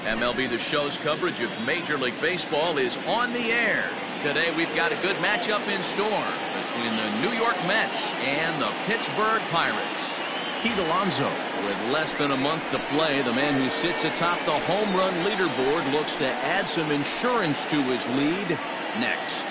MLB The Show's coverage of Major League Baseball is on the air. Today we've got a good matchup in store between the New York Mets and the Pittsburgh Pirates. Pete Alonso, with less than a month to play, the man who sits atop the home run leaderboard looks to add some insurance to his lead next.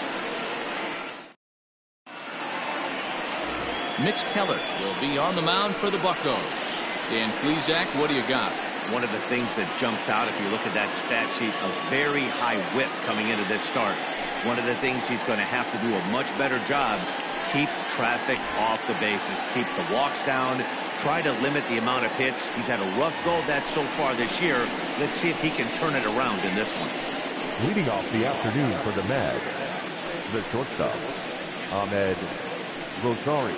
Mitch Keller will be on the mound for the Buccos. Dan Plesac, what do you got? One of the things that jumps out, if you look at that stat sheet, a very high whip coming into this start. One of the things he's going to have to do a much better job, keep traffic off the bases, keep the walks down, try to limit the amount of hits. He's had a rough go of that so far this year. Let's see if he can turn it around in this one. Leading off the afternoon for the Mets, the shortstop, Ahmed Rosario.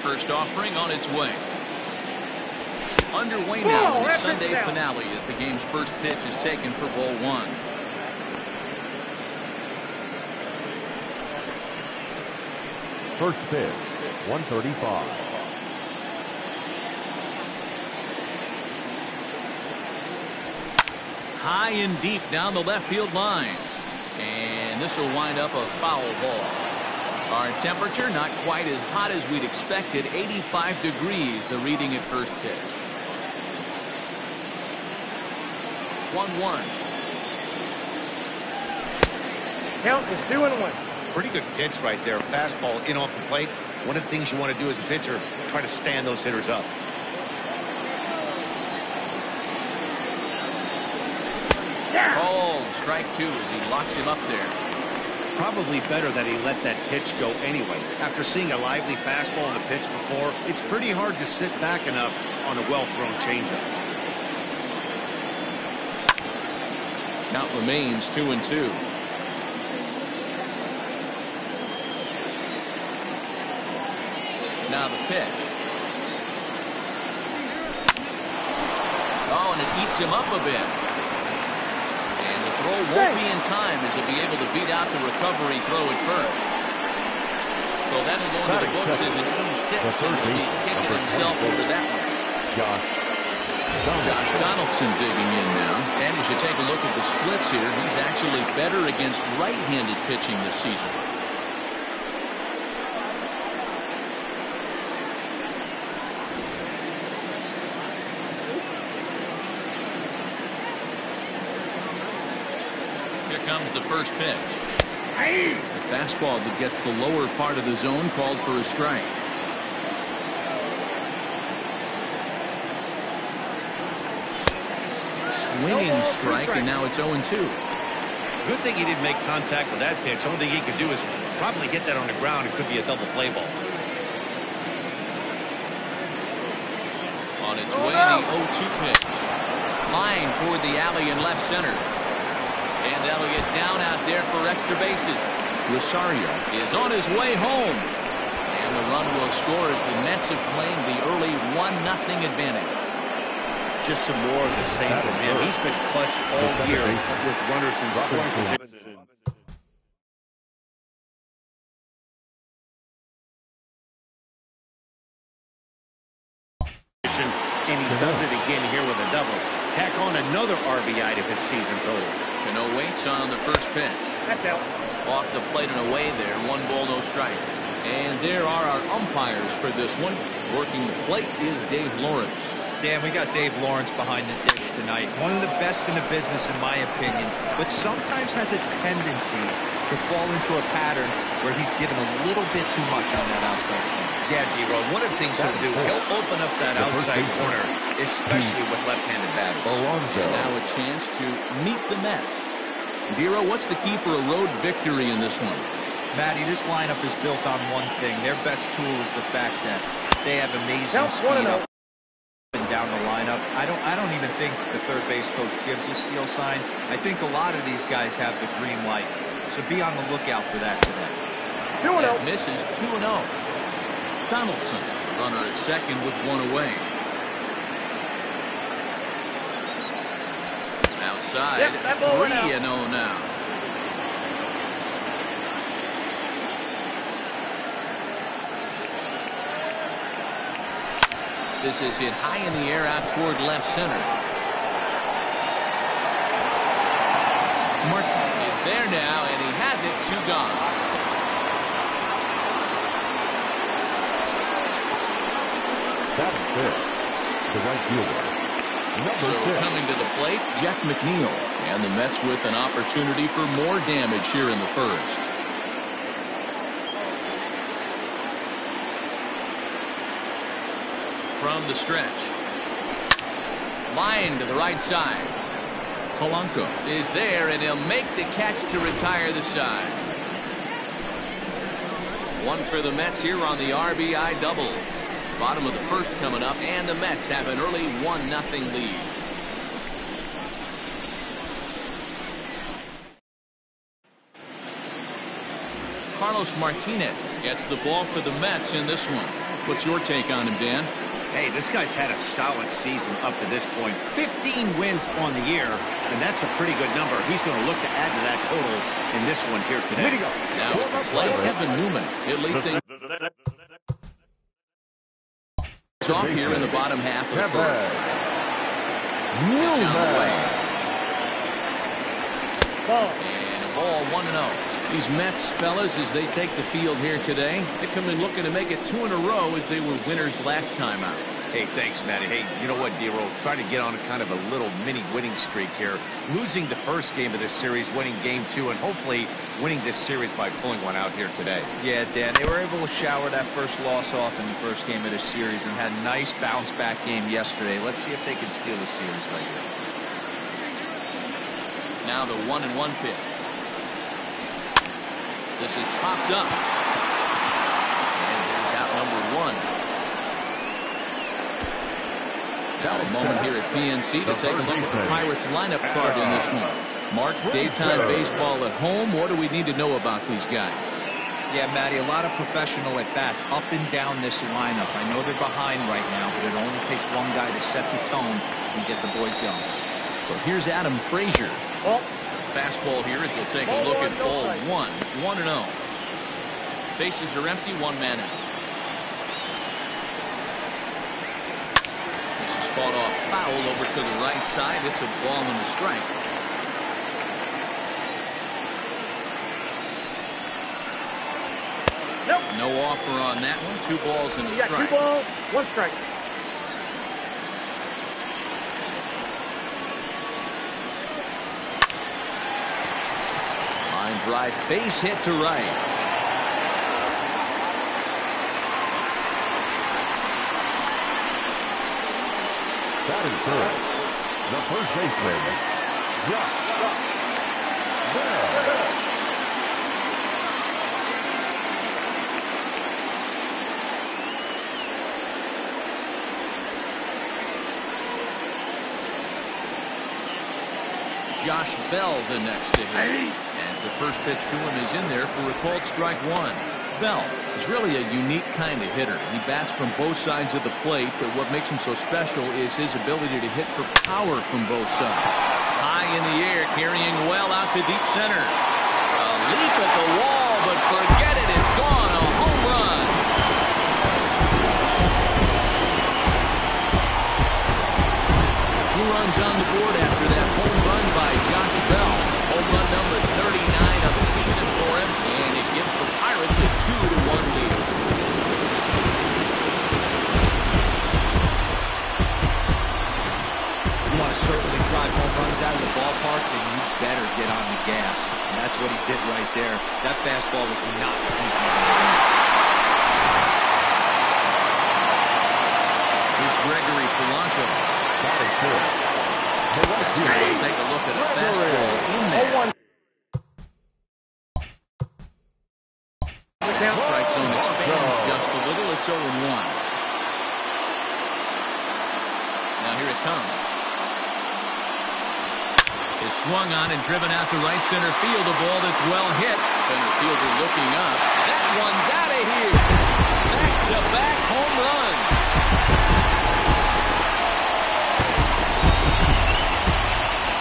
First offering on its way. Underway now in the Sunday finale as the game's first pitch is taken for ball one. First pitch, 135. High and deep down the left field line. And this will wind up a foul ball. Our temperature not quite as hot as we'd expected. 85 degrees, the reading at first pitch. 1-1. Count is 2-1. Pretty good pitch right there. Fastball in off the plate. One of the things you want to do as a pitcher, try to stand those hitters up. Called strike two as he locks him up there. Probably better that he let that pitch go anyway. After seeing a lively fastball on the pitch before, it's pretty hard to sit back enough on a well-thrown changeup. Count remains 2-2. Now the pitch. Oh, and it eats him up a bit. And the throw won't be in time as he'll be able to beat out the recovery throw at first. So that'll go into the books as an E6, and he'll be kicking himself over that one. Josh Donaldson digging in now. And as you take a look at the splits here, he's actually better against right-handed pitching this season. Here comes the first pitch. The fastball that gets the lower part of the zone called for a strike. Swinging strike, and now it's 0-2. Good thing he didn't make contact with that pitch. Only thing he could do is probably get that on the ground. It could be a double play ball. On its way, the 0-2 pitch. Line toward the alley in left center. And that'll get down out there for extra bases. Rosario is on his way home. And the run will score as the Mets have claimed the early 1-0 advantage. Just some more of the same from him. He's been clutch all year with runners in scoring position. And he does it again here with a double. Tack on another RBI to his season total. Cano waits on the first pitch. Off the plate and away there. 1 ball, no strikes. And there are our umpires for this one. Working the plate is Dave Lawrence. Dan, we got Dave Lawrence behind the dish tonight. One of the best in the business, in my opinion, but sometimes has a tendency to fall into a pattern where he's given a little bit too much on that outside corner. Yeah, D-Road, one of the things he'll do, he'll open up that outside corner, especially with left-handed batters. And now a chance to meet the Mets. Dero, what's the key for a road victory in this one? Matty, this lineup is built on one thing. Their best tool is the fact that they have amazing speed up and down the lineup. I don't even think the third base coach gives a steal sign. I think a lot of these guys have the green light. So be on the lookout for that today. That misses 2-0. Donaldson, runner at second with 1 away. Outside, 3-0 now. 3-0 now. This is hit high in the air out toward left center. Martin is there now, and he has it. 2 gone. That's it. The right fielder. Number 6. Coming to the plate, Jeff McNeil. And the Mets with an opportunity for more damage here in the first. From the stretch. Line to the right side. Polanco is there, and he'll make the catch to retire the side. 1 for the Mets here on the RBI double. Bottom of the first coming up, and the Mets have an early 1-0 lead. Carlos Martinez gets the ball for the Mets in this one. What's your take on him, Dan? Hey, this guy's had a solid season up to this point. 15 wins on the year, and that's a pretty good number. He's going to look to add to that total in this one here today. Now with the play, Kevin Newman. He'll lead things off here in the bottom half of the first. And a ball 1-0. These Mets, fellas, as they take the field here today, they come in looking to make it 2 in a row as they were winners last time out. Hey, thanks, Matty. Hey, you know what, D-Roll? Trying to get on a kind of a little mini winning streak here. Losing the first game of this series, winning game 2, and hopefully winning this series by pulling one out here today. Yeah, Dan, they were able to shower that first loss off in the first game of this series and had a nice bounce-back game yesterday. Let's see if they can steal the series right here. Now the 1-1 pitch. This is popped up. And there's out number 1. Now a moment here at PNC to take a look at the Pirates lineup card in this one. Mark, daytime baseball at home. What do we need to know about these guys? Yeah, Matty, a lot of professional at-bats up and down this lineup. I know they're behind right now, but it only takes one guy to set the tone and get the boys going. So here's Adam Frazier. Fastball here as we'll take a look at ball 1. 1-0. Bases are empty, 1 man out. This is fought off foul over to the right side. It's a ball and a strike. No offer on that one. 2 balls and a strike. 2 balls, 1 strike. Drive, base hit to right. That is good. The first baseman, Josh Bell. Josh Bell the next to hit. As the first pitch to him is in there for a called strike 1. Bell is really a unique kind of hitter. He bats from both sides of the plate, but what makes him so special is his ability to hit for power from both sides. High in the air, carrying well out to deep center. A leap at the wall, but forget it, it's gone. A home run. Two runs on the board after that home run by Josh Bell. Home run number 39 of the season for him, and it gives the Pirates a 2-1 lead. You want to certainly drive home runs out of the ballpark, then you better get on the gas. And that's what he did right there. That fastball was not sneaky. Here's Gregory Polanco. That is good. We'll take a look at a fastball in there. Strike zone expands just a little. It's 0-1. Now here it comes. Is swung on and driven out to right center field. A ball that's well hit. Center fielder looking up. That one's out of here. Back-to-back home run.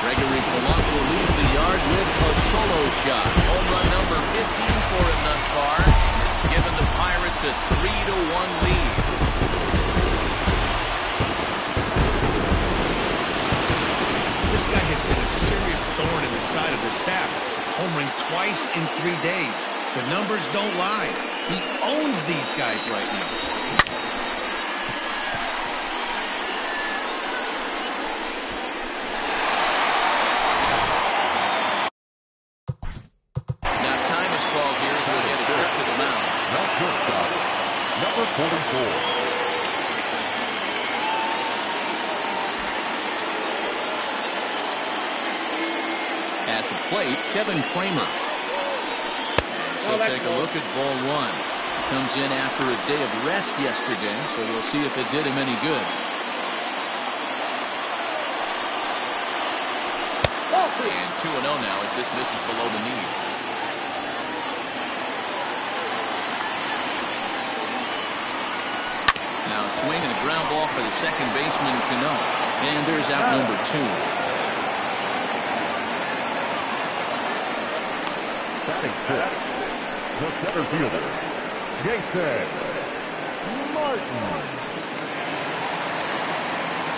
Gregory Polanco leaves the yard with a solo shot. Home run number 15 for him thus far. It's given the Pirates a 3-1 lead. serious thorn in the side of the staff. Homering twice in 3 days. The numbers don't lie. He owns these guys right now. Now time is called here as we get a trip to the mound. Now shortstop, number 44. At the plate, Kevin Kramer. So take a look at ball one. Comes in after a day of rest yesterday, so we'll see if it did him any good. And 2-0 now as this misses below the knees. Now swing and a ground ball for the second baseman, Cano. And there's out number 2. Batting fifth, the center fielder, Jason Martin.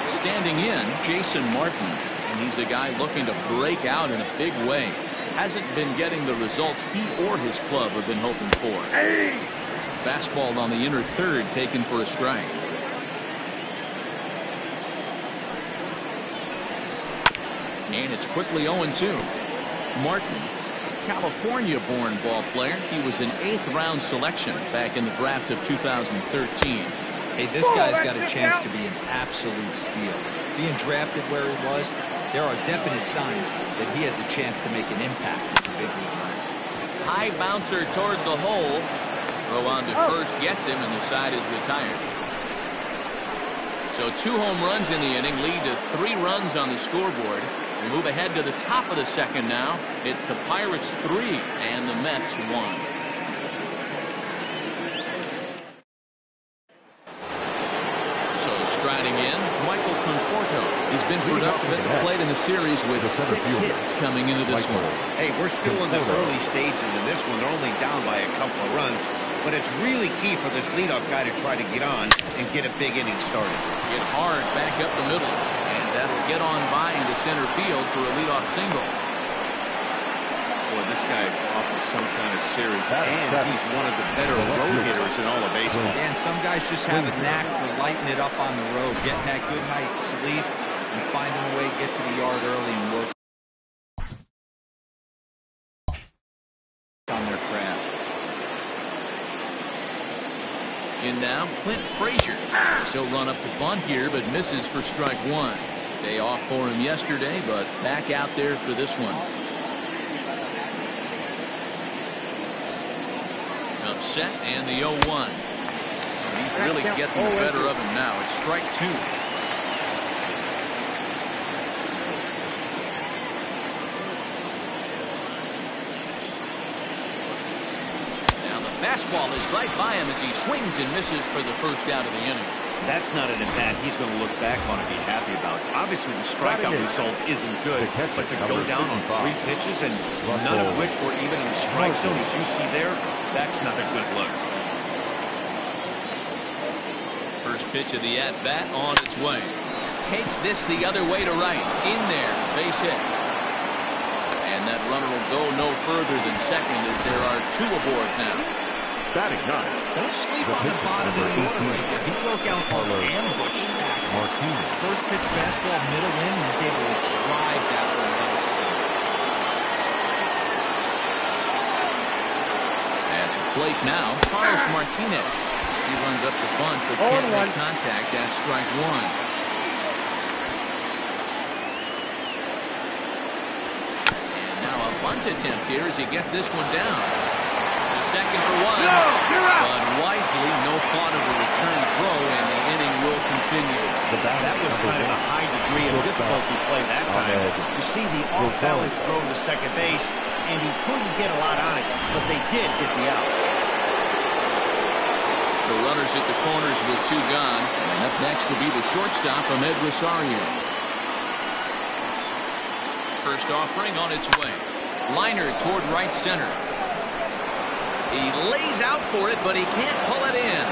Standing in, Jason Martin, and he's a guy looking to break out in a big way. Hasn't been getting the results he or his club have been hoping for. Fastball on the inner third, taken for a strike. And it's quickly 0-2. Martin, California-born ball player. He was an 8th-round selection back in the draft of 2013. Hey, this guy's got a chance to be an absolute steal. Being drafted where he was, there are definite signs that he has a chance to make an impact at the big league level. High bouncer toward the hole. Throw on to first gets him, and the side is retired. So 2 home runs in the inning lead to 3 runs on the scoreboard. We move ahead to the top of the second now. It's the Pirates 3 and the Mets 1. So striding in, Michael Conforto. He's been productive at the plate in the series with 6 hits coming into this one. Hey, we're still in the early stages in this one. They're only down by a couple of runs. But it's really key for this leadoff guy to try to get on and get a big inning started. Get hard back up the middle. And that'll get on by into center field for a leadoff single. Boy, this guy's off to some kind of series. And he's one of the better road hitters in all of baseball. And some guys just have a knack for lighting it up on the road, getting that good night's sleep, and finding a way to get to the yard early and work on their craft. In now, Clint Frazier. He'll run up to bunt here, but misses for strike 1. Day off for him yesterday, but back out there for this one. Comes set, and the 0-1. He's really getting the better of him now. It's strike 2. Fastball is right by him as he swings and misses for the first out of the inning. That's not an at-bat he's going to look back on and be happy about. Obviously, the strikeout result isn't good, but to go down on 3 pitches and none of which were even in the strike zone, as you see there, that's not a good look. First pitch of the at-bat on its way. Takes this the other way to right. In there, base hit. And that runner will go no further than second as there are 2 aboard now. Batting 9. Don't sleep on the bottom of the order right there. He broke out for ambush tackle. First pitch fastball, middle in, and he's able to drive that for another stop. At the plate now, Carlos Martinez. As he runs up to bunt, but can't make contact at strike 1. Bunt attempt here as he gets this one down. The second for 1. But wisely, no thought of a return throw, and the inning will continue. That was kind of a high degree of difficulty play that time. You see the off-balance throw to second base, and he couldn't get a lot on it, but they did get the out. So runners at the corners with 2 gone, and up next will be the shortstop, Ahmed Rosario. First offering on its way. Liner toward right center. He lays out for it, but he can't pull it in.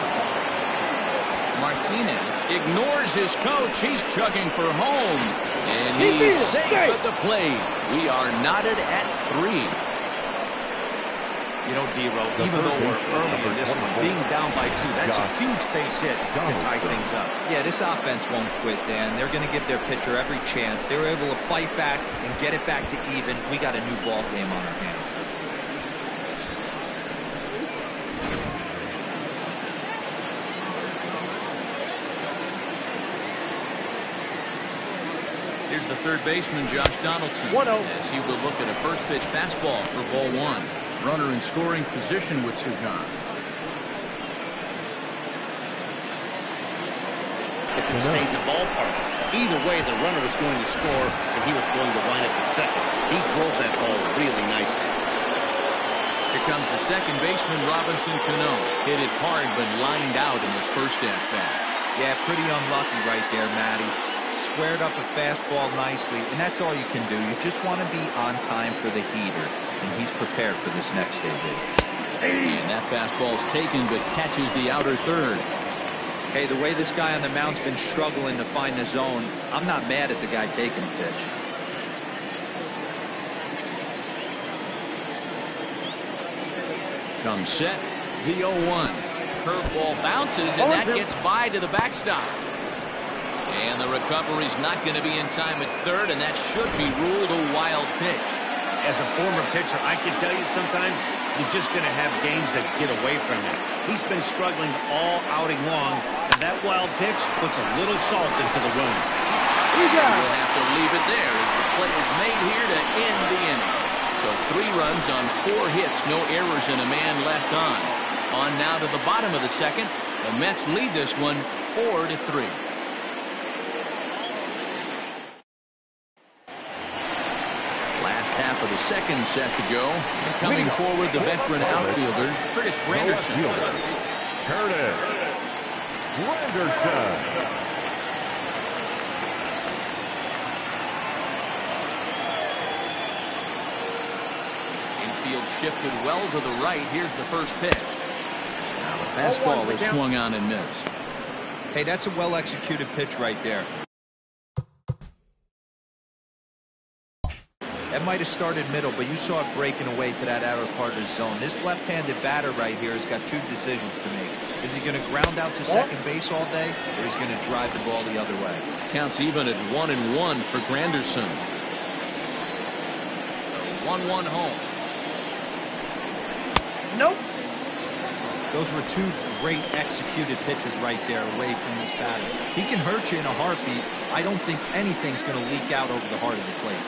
Martinez ignores his coach. He's chugging for home. And he's safe at the plate. We are knotted at 3. You know, D-Row, even though we're early in this one, being down by 2, that's a huge base hit to tie things up. Yeah, this offense won't quit, Dan. They're going to give their pitcher every chance. They were able to fight back and get it back to even. We got a new ball game on our hands. Here's the third baseman, Josh Donaldson, as he will look at a first pitch fastball for ball 1. Runner in scoring position with 2 gone. If it stayed in the ballpark, either way, the runner was going to score, and he was going to wind up at second. He drove that ball really nicely. Here comes the second baseman, Robinson Cano. Hit it hard, but lined out in his first at-bat. Yeah, pretty unlucky right there, Matty. Squared up a fastball nicely, and that's all you can do. You just want to be on time for the heater, and he's prepared for this next AB. And that fastball's taken, but catches the outer third. Hey, the way this guy on the mound's been struggling to find the zone, I'm not mad at the guy taking a pitch. Comes set, the 0-1. Curveball bounces, and that gets by to the backstop. And the recovery's not going to be in time at third, and that should be ruled a wild pitch. As a former pitcher, I can tell you sometimes you're just going to have games that get away from him. He's been struggling all outing long, and that wild pitch puts a little salt into the wound. We'll have to leave it there as the play is made here to end the inning. So 3 runs on 4 hits, no errors, and a man left on. On now to the bottom of the second. The Mets lead this one 4-3. Half of the second set to go. Coming forward, the veteran outfielder, Curtis Granderson. Curtis Granderson. Infield shifted well to the right. Here's the first pitch. Now the fastball was swung on and missed. Hey, that's a well-executed pitch right there. That might have started middle, but you saw it breaking away to that outer part of the zone. This left-handed batter right here has got 2 decisions to make. Is he going to ground out to second base all day, or is he going to drive the ball the other way? Counts even at 1-1 for Granderson. The 1-1 home. Nope. Those were 2 great executed pitches right there away from this batter. He can hurt you in a heartbeat. I don't think anything's going to leak out over the heart of the plate.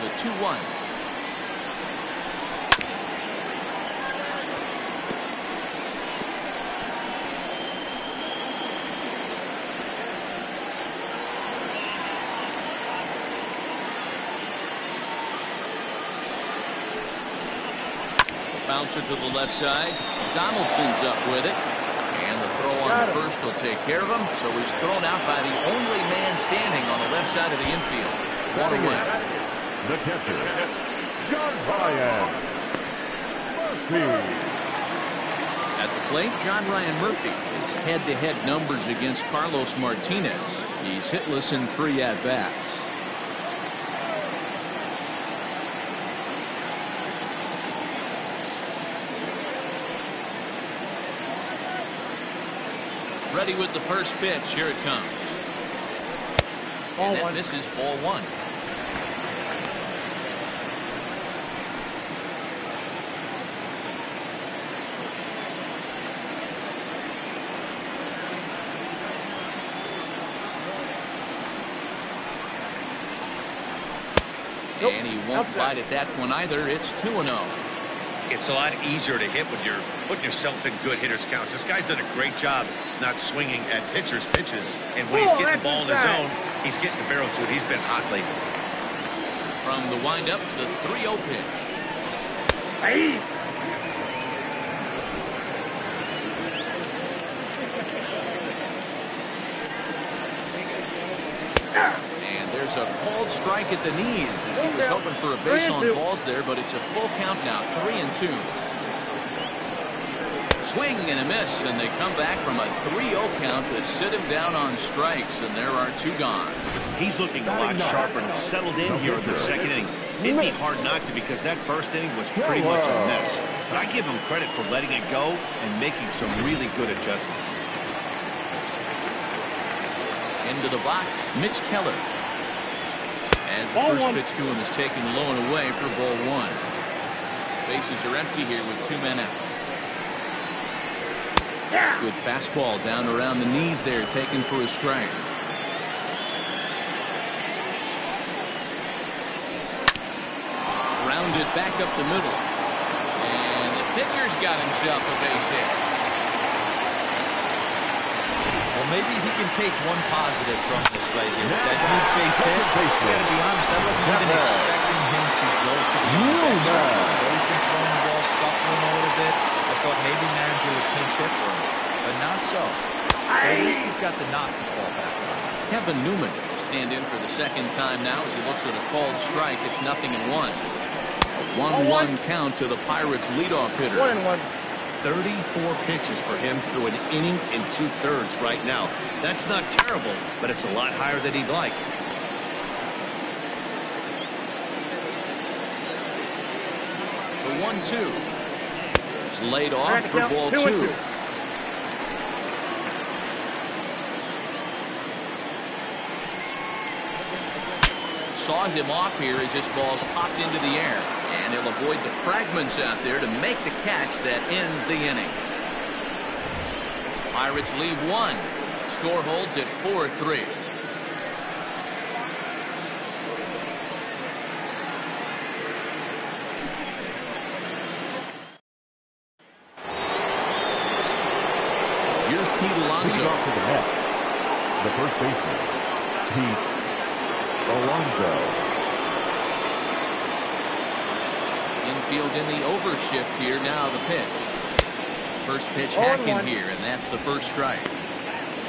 The 2-1. Bouncer to the left side. Donaldson's up with it. And the throw on the first will take care of him. So he's thrown out by the only man standing on the left side of the infield. 1 away. The catcher, John Ryan Murphy. At the plate, John Ryan Murphy. His head-to-head numbers against Carlos Martinez. He's hitless in 3 at-bats. Ready with the first pitch. Here it comes. And that misses ball 1. And he won't bite at that one either. It's 2-0. It's a lot easier to hit when you're putting yourself in good hitters' counts. This guy's done a great job not swinging at pitchers' pitches. And when he's getting the ball in his zone, he's getting the barrel to it. He's been hot lately. From the windup, the 3-0 pitch. Hey. And there's a called strike at the knees as he was hoping for a base on balls there, but it's a full count now, 3-2. Swing and a miss, and they come back from a 3-0 count to sit him down on strikes, and there are 2 gone. He's looking a lot sharper and settled in here in the second inning. It'd be hard not to because that first inning was pretty much a mess. But I give him credit for letting it go and making some really good adjustments. Into the box, Mitch Keller. As the first pitch to him is taken low and away for ball 1. Bases are empty here with 2 men out. Good fastball down around the knees there, taken for a strike. Rounded back up the middle. And the pitcher's got himself a base hit. Well, maybe he can take one positive from this right here. That huge base hit, I gotta be honest, I wasn't even expecting him to go to the bench. He's been throwing the ball, scuffling a little bit. I thought maybe manager would pinch hit for him, but not so. But at least he's got the knock to fall back on. Kevin Newman will stand in for the second time now as he looks at a called strike. It's 0-1. A 1-1 count to the Pirates leadoff hitter. 1-1. 34 pitches for him through an inning and 2/3 right now. That's not terrible, but it's a lot higher than he'd like. The 1-2. It's laid off for ball 2. Saws him off here as this ball's popped into the air. And he'll avoid the fragments out there to make the catch that ends the inning. Pirates leave 1. Score holds at 4-3. Here's Pete Alonso. Off to the net. The first baseman, Pete Alonso. Infield in the overshift here. Now the pitch. First pitch hacking here, and that's the first strike.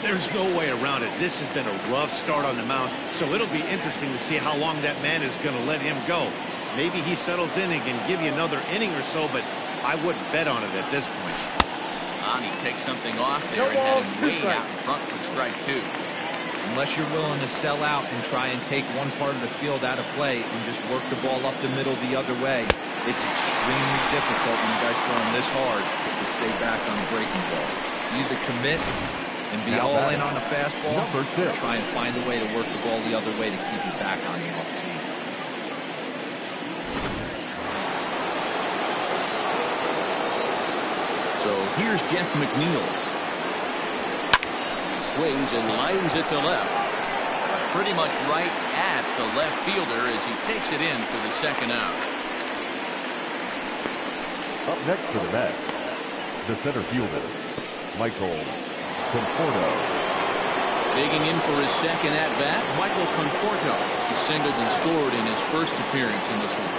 There's no way around it. This has been a rough start on the mound, so it'll be interesting to see how long that man is going to let him go. Maybe he settles in and can give you another inning or so, but I wouldn't bet on it at this point. And he takes something off there and had him way out in front for strike 2. Unless you're willing to sell out and try and take one part of the field out of play and just work the ball up the middle the other way, it's extremely difficult when you guys throw them this hard to stay back on the breaking ball. Either commit and be all in on a fastball, or try and find a way to work the ball the other way to keep you back on the off speed. So here's Jeff McNeil. Swings and lines it to left. Pretty much right at the left fielder as he takes it in for the second out. Up next to the net, the center fielder, Michael Conforto. Digging in for his second at-bat, Michael Conforto. He singled and scored in his first appearance in this one.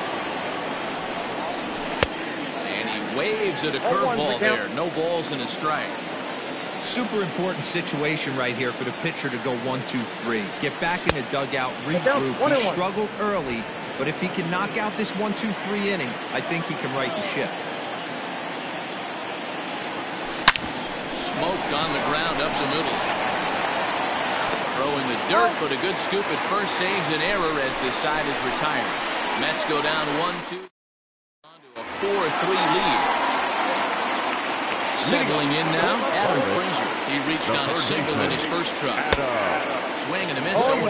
And he waves at a curveball there. No balls and a strike. Super important situation right here for the pitcher to go 1-2-3. Get back in the dugout, regroup. He struggled early, but if he can knock out this 1-2-3 inning, I think he can right the ship. Smoked on the ground up the middle. Throw in the dirt, but a good scoop at first saves an error as this side is retired. Mets go down 1-2 on to a 4-3 lead. Settling in now, Adam Frazier. He reached on a single in his first try. Swing and a miss, 0-1.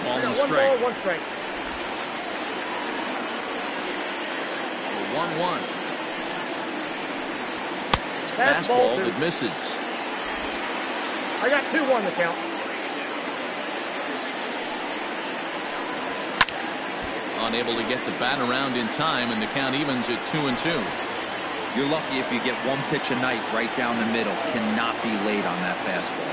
Ball and strike. 1 strike. 1-1. Fastball that misses. I got 2-1 the count. Unable to get the bat around in time, and the count evens at 2-2. You're lucky if you get one pitch a night right down the middle. Cannot be late on that fastball.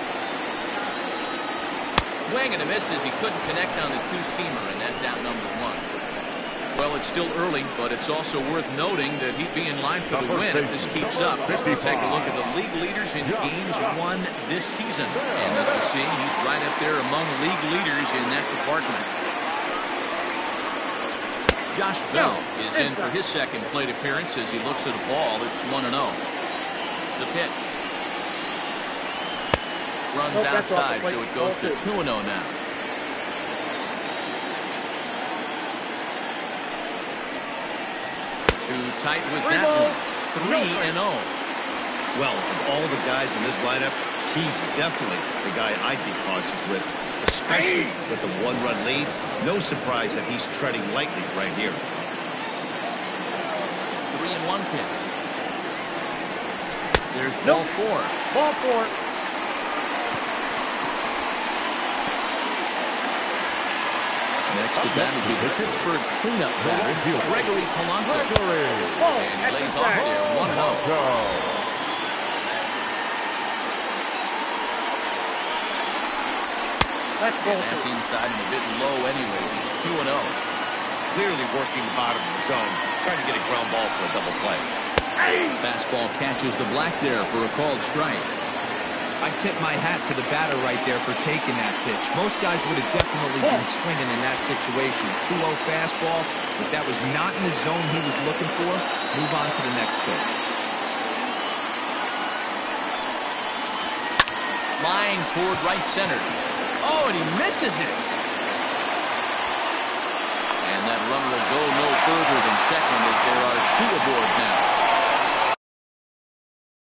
Swing and a miss as he couldn't connect on the two-seamer, and that's out number 1. Well, it's still early, but it's also worth noting that he'd be in line for the win if this keeps up. We'll take a look at the league leaders in games won this season. And as you see, he's right up there among league leaders in that department. Josh Bell is in for his second plate appearance as he looks at a ball. It's 1-0. The pitch. Runs outside, so it goes to 2-0 now. Too tight with that one. 3-0. Well, of all the guys in this lineup, he's definitely the guy I'd be cautious with, especially with the one-run lead. No surprise that he's treading lightly right here. 3-1 pitch. There's ball 4. Ball 4. Next to bat will be the Pittsburgh cleanup batter, Gregory Polanco. And he lays off there, 1-0. That's inside and a bit low anyways. It's 2-0. Clearly working the bottom of the zone, trying to get a ground ball for a double play. Fastball catches the black there for a called strike. I tip my hat to the batter right there for taking that pitch. Most guys would have definitely been swinging in that situation. 2-0 fastball. If that was not in the zone he was looking for, move on to the next pitch. Line toward right center. Oh, and he misses it. And that runner will go no further than second as there are 2 aboard now.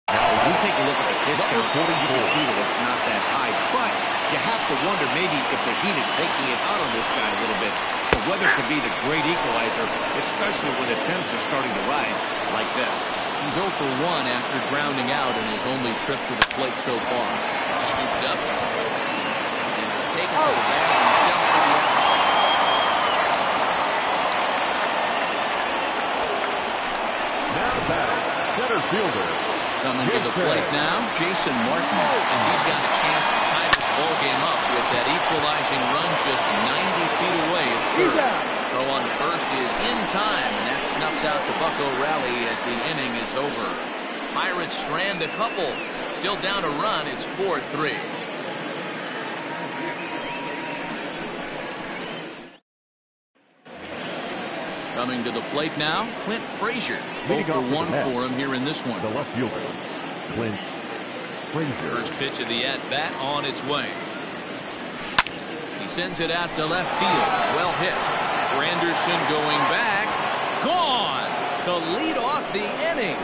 When you take a look at the pitch count, you can see that it's not that high, but you have to wonder maybe if the heat is taking it out on this guy a little bit. The weather can be the great equalizer, especially when the temps are starting to rise like this. He's 0 for 1 after grounding out in his only trip to the plate so far. Scooped up. And he'll take it to the bag himself for the out. Now batting, center fielder. Coming to the plate now, Jason Martin, as he's got a chance to tie this ball game up with that equalizing run just 90 feet away at third. Throw on first is in time, and that snuffs out the Bucco rally as the inning is over. Pirates strand a couple. Still down a run. It's 4-3. Coming to the plate now, Clint Frazier. 0 for 1 for him here in this one. The left fielder, Clint Frazier. First pitch of the at-bat on its way. He sends it out to left field. Well hit. Granderson going back. Gone to lead off the inning.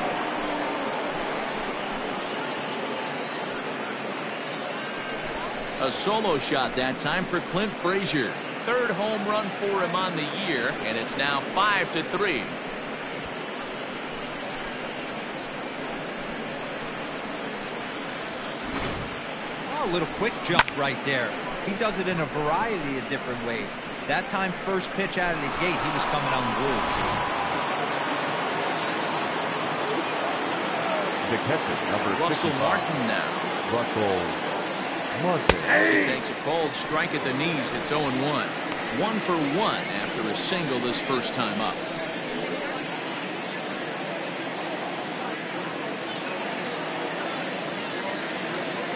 A solo shot that time for Clint Frazier. Third home run for him on the year, and it's now 5-3. Oh, a little quick jump right there. He does it in a variety of different ways. That time, first pitch out of the gate, he was coming unglued. The catcher, number Russell 55. Martin now. Russell Martin. As he takes a cold strike at the knees, it's 0-1. 1 for 1 after a single this first time up.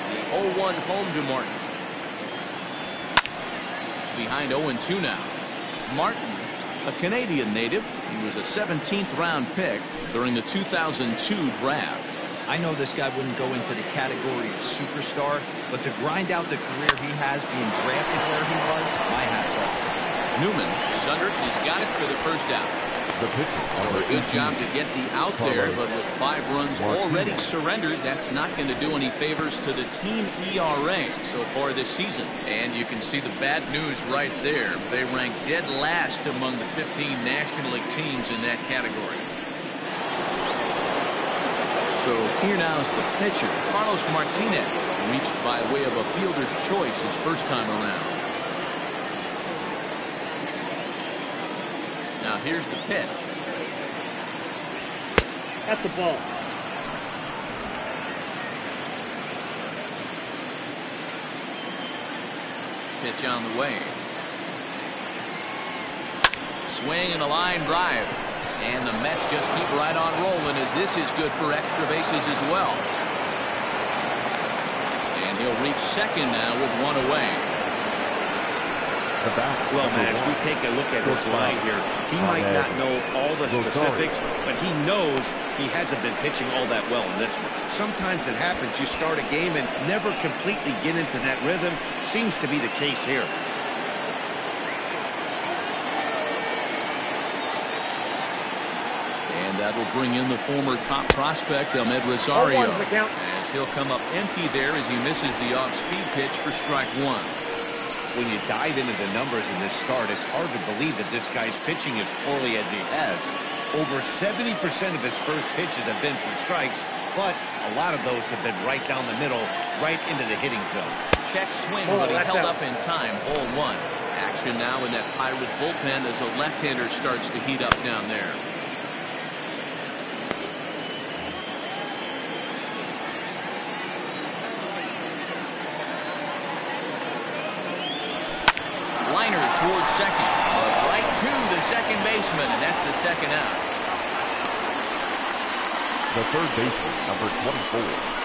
The 0-1 home to Martin. Behind 0-2 now. Martin, a Canadian native. He was a 17th round pick during the 2002 draft. I know this guy wouldn't go into the category of superstar, but to grind out the career he has being drafted where he was, my hat's off. Newman is under. He's got it for the first out. The pitcher, Well, a good job to get the out there, but with 5 runs already surrendered, that's not going to do any favors to the team ERA so far this season. And you can see the bad news right there. They rank dead last among the 15 National League teams in that category. So here now is the pitcher, Carlos Martinez, reached by way of a fielder's choice his first time around. Now here's the pitch. That's the ball. Pitch on the way. swing and a line drive. And the Mets just keep right on rolling as this is good for extra bases as well. And he'll reach second now with one away. Well, as we take a look at his line here, he might not know all the specifics, but he knows he hasn't been pitching all that well in this one. Sometimes it happens. You start a game and never completely get into that rhythm. Seems to be the case here. And that will bring in the former top prospect, Ahmed Rosario. As he'll come up empty there as he misses the off-speed pitch for strike one. When you dive into the numbers in this start, it's hard to believe that this guy's pitching as poorly as he has. Over 70% of his first pitches have been for strikes, but a lot of those have been right down the middle, right into the hitting zone. Check swing, but he held up in time. 0-1. Action now in that Pirate bullpen as a left-hander starts to heat up down there. Liner towards second, right to the second baseman, and that's the second out. The third baseman, number 24.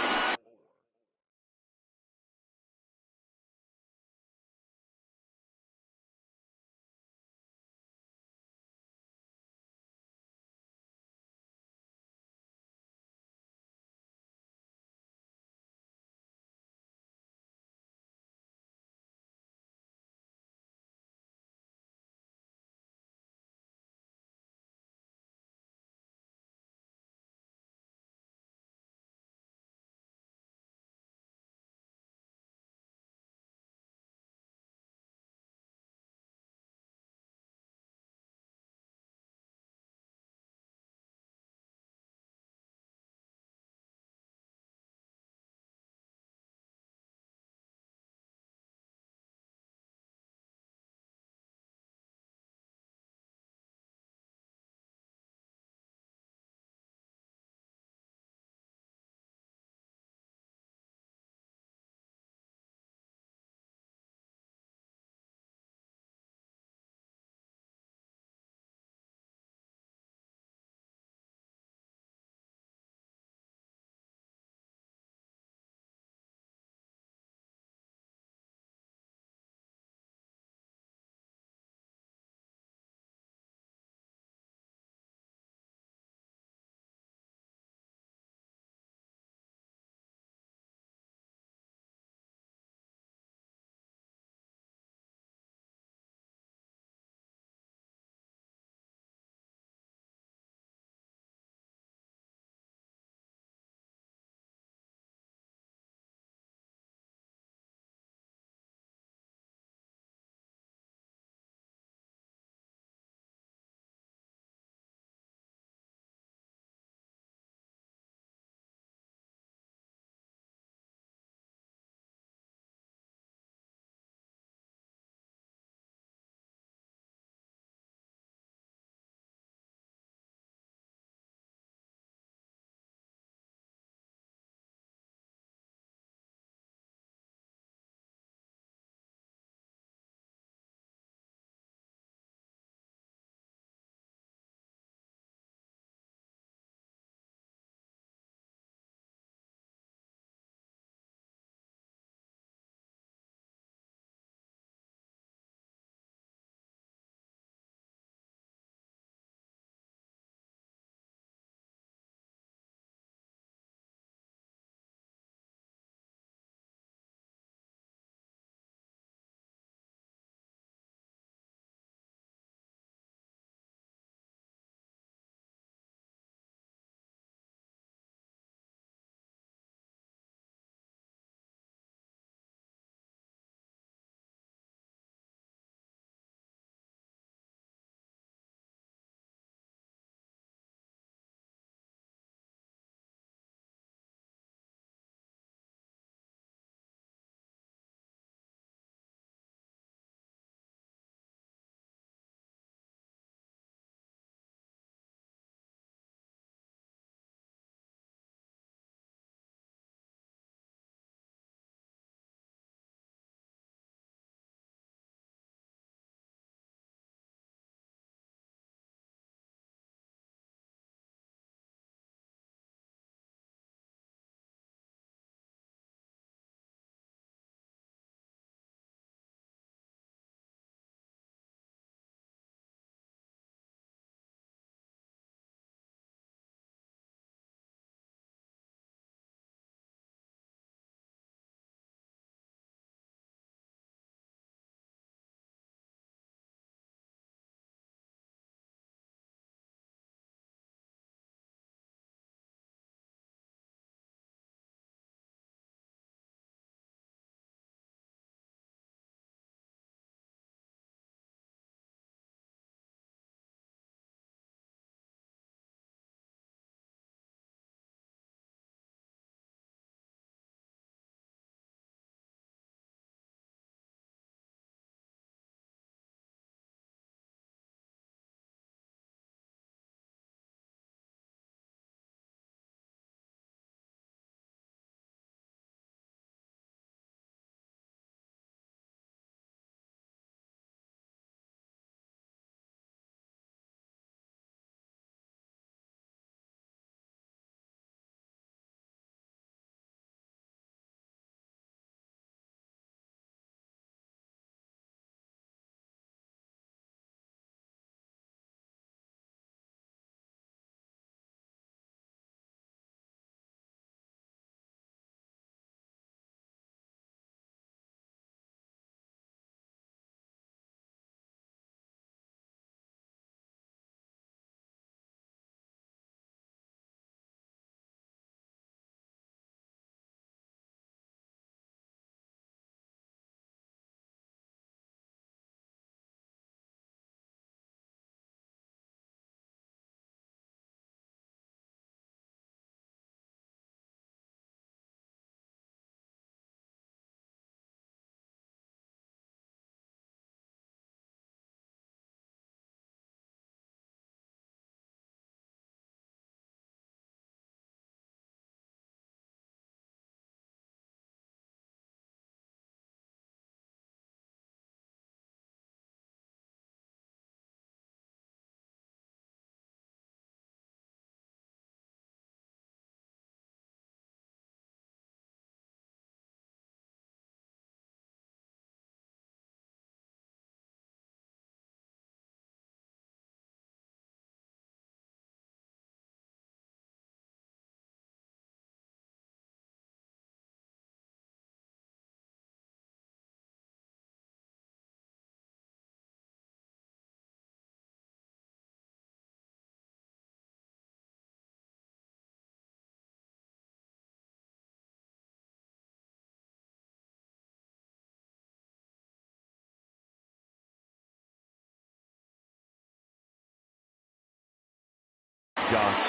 Josh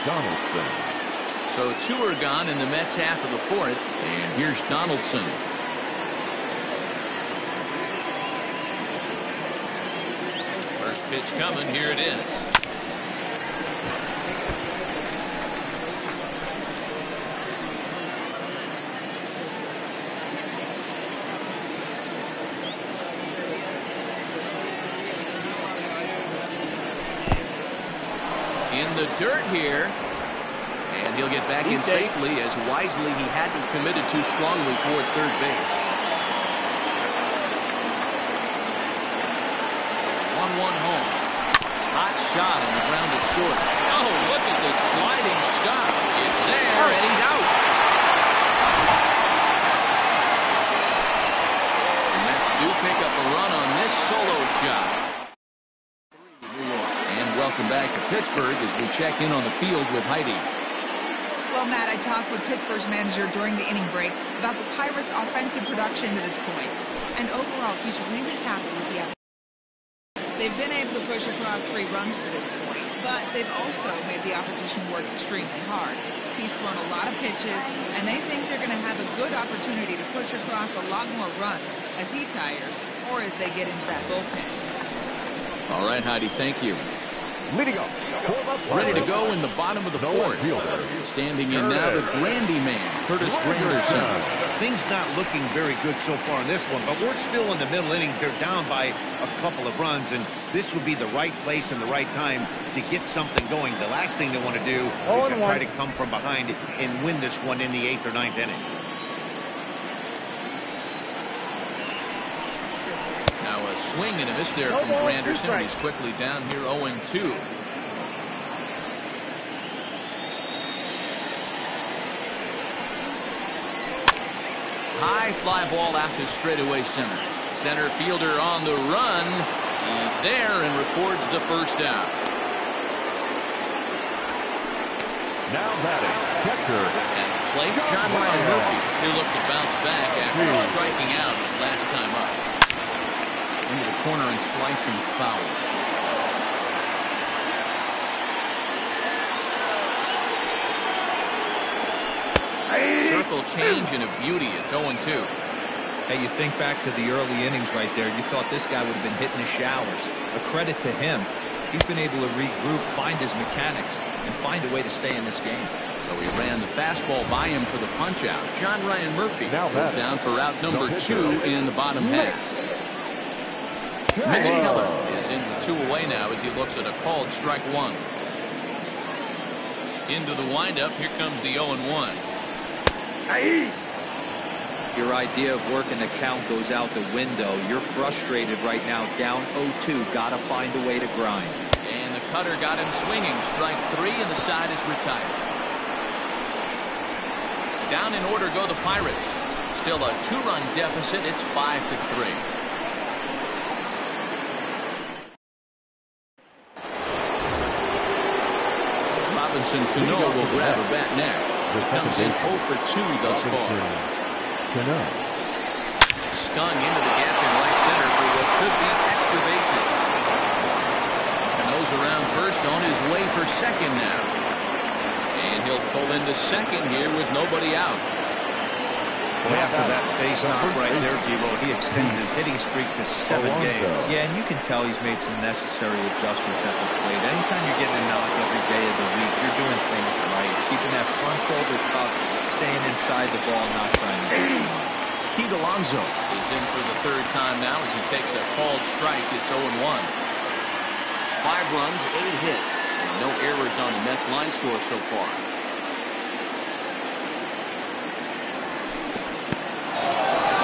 Donaldson. So 2 are gone in the Mets half of the 4th, and here's Donaldson. First pitch coming, here it is. In the dirt here. And he'll get back in safely, as wisely he hadn't committed too strongly toward third base. 1-1 home. Hot shot on the ground to short. Oh, look at the sliding stop. It's there, and he's out. The Mets do pick up a run on this solo shot. And welcome back to Pittsburgh as we check in on the field with Heidi. Well, Matt, I talked with Pittsburgh's manager during the inning break about the Pirates' offensive production to this point. And overall, he's really happy with the effort. They've been able to push across 3 runs to this point, but they've also made the opposition work extremely hard. He's thrown a lot of pitches, and they think they're going to have a good opportunity to push across a lot more runs as he tires or as they get into that bullpen. All right, Heidi, thank you. Leading up. Ready to go in the bottom of the 4th. Standing in now, the Grandy man, Curtis Granderson. Things not looking very good so far in this one, but we're still in the middle innings. They're down by a couple of runs, and this would be the right place and the right time to get something going. The last thing they want to do is to try to come from behind and win this one in the 8th or 9th inning. Now a swing and a miss there from Granderson, and he's quickly down here 0-2. High fly ball out to straightaway center. Center fielder on the run. He's there and records the first out. Now batting, catcher. At the plate, John Ryan Murphy. He'll look to bounce back after striking out his last time up. Into the corner and slicing foul. Circle change and a beauty. It's 0-2. Hey, you think back to the early innings right there. You thought this guy would have been hitting the showers. A credit to him. He's been able to regroup, find his mechanics, and find a way to stay in this game. So he ran the fastball by him for the punch-out. John Ryan Murphy goes down for route number 2 in the bottom half. Mitch Heller is in with 2 away now as he looks at a called strike 1. Into the windup. Here comes the 0-1. Your idea of working the count goes out the window. You're frustrated right now, down 0-2. Got to find a way to grind. And the cutter got him swinging. Strike 3, and the side is retired. Down in order go the Pirates. Still a 2-run deficit. It's 5-3. Robinson Cano will grab a bat next. He comes in 0 for 2 thus far. Cano. Stung into the gap in right center for what should be extra bases. Cano's around first, on his way for second now. And he'll pull into second here with nobody out. Boy, after that base knock right there, Debo, he extends his hitting streak to 7 games. Yeah, and you can tell he's made some necessary adjustments at the plate. Anytime you're getting a knock every day of the week, you're doing things right. He's keeping that front shoulder tucked, staying inside the ball, not trying to get it. Pete Alonso is in for the 3rd time now as he takes a called strike. It's 0-1. 5 runs, 8 hits, and no errors on the Mets line score so far.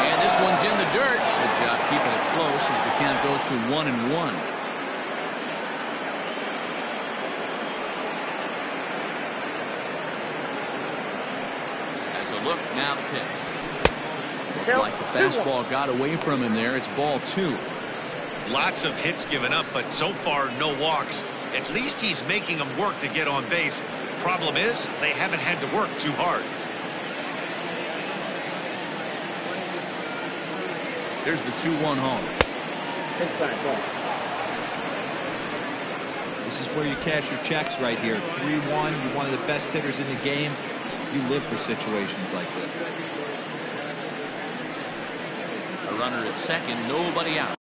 And this one's in the dirt. Good job keeping it close as the count goes to 1-1. As a look, now the pitch. Looked like the fastball got away from him there. It's ball 2. Lots of hits given up, but so far no walks. At least he's making them work to get on base. Problem is, they haven't had to work too hard. There's the 2-1 home. Inside ball. This is where you cash your checks right here. 3-1, you're one of the best hitters in the game. You live for situations like this. A runner at second, nobody out.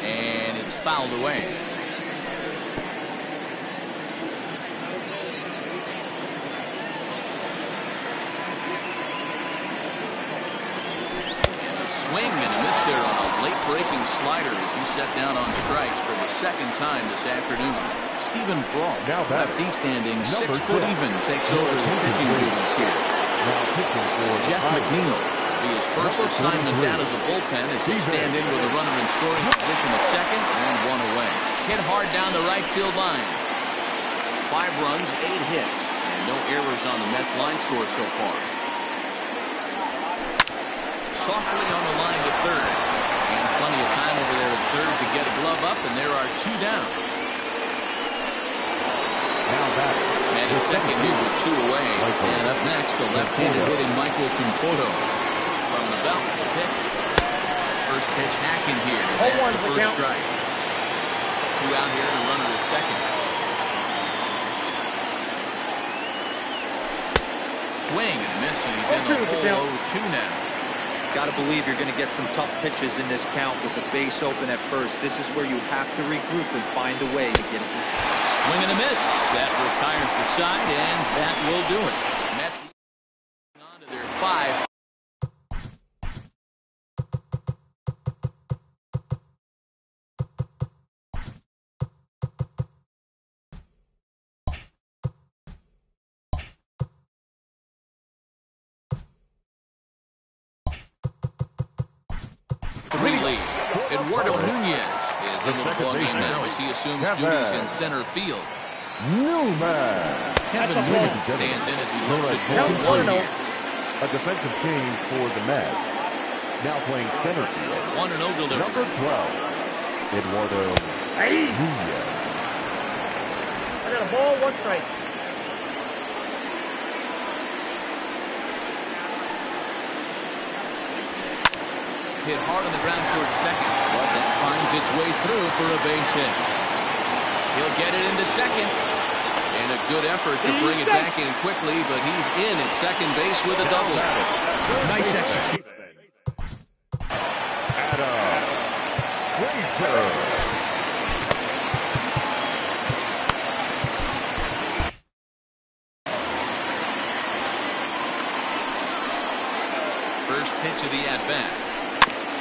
And it's fouled away. And a swing and a miss there on a late breaking slider as he set down on strikes for the second time this afternoon. Stephen Brault, lefty standing 6 foot even, takes over the pitching duties here. Jeff McNeil, his first assignment down at the bullpen as he stand in with a runner in scoring position at second and one away. Hit hard down the right field line. 5 runs, 8 hits, and no errors on the Mets line score so far. Softly on the line to third. And plenty of time over there at third to get a glove up, and there are 2 down. And at second, he's with 2 away. And up next, the left-handed hitting Michael Conforto. From the belt, the pitch. First pitch hacking here. That's the first strike. 2 out here and a runner at second. Swing and a miss, and he's in the hole 0-2 now. Got to believe you're going to get some tough pitches in this count with the base open at first. This is where you have to regroup and find a way to get it. Swing and a miss. That retires the side, and that will do it. Mets on to their 5. Lead. Eduardo Nunez is in the ball game now as he assumes duties in center field. Kevin Newman stands in as he looks at ball 1 here. A defensive change for the Mets. Now playing center field. 1-0 delivery. Number 12, Eduardo Nunez. I got a ball, 1 strike. Hit hard on the ground towards second, but that finds its way through for a base hit. He'll get it into second, and And a good effort to bring it back in quickly, but he's in at second base with a double. Nice execution. First pitch of the at-bat.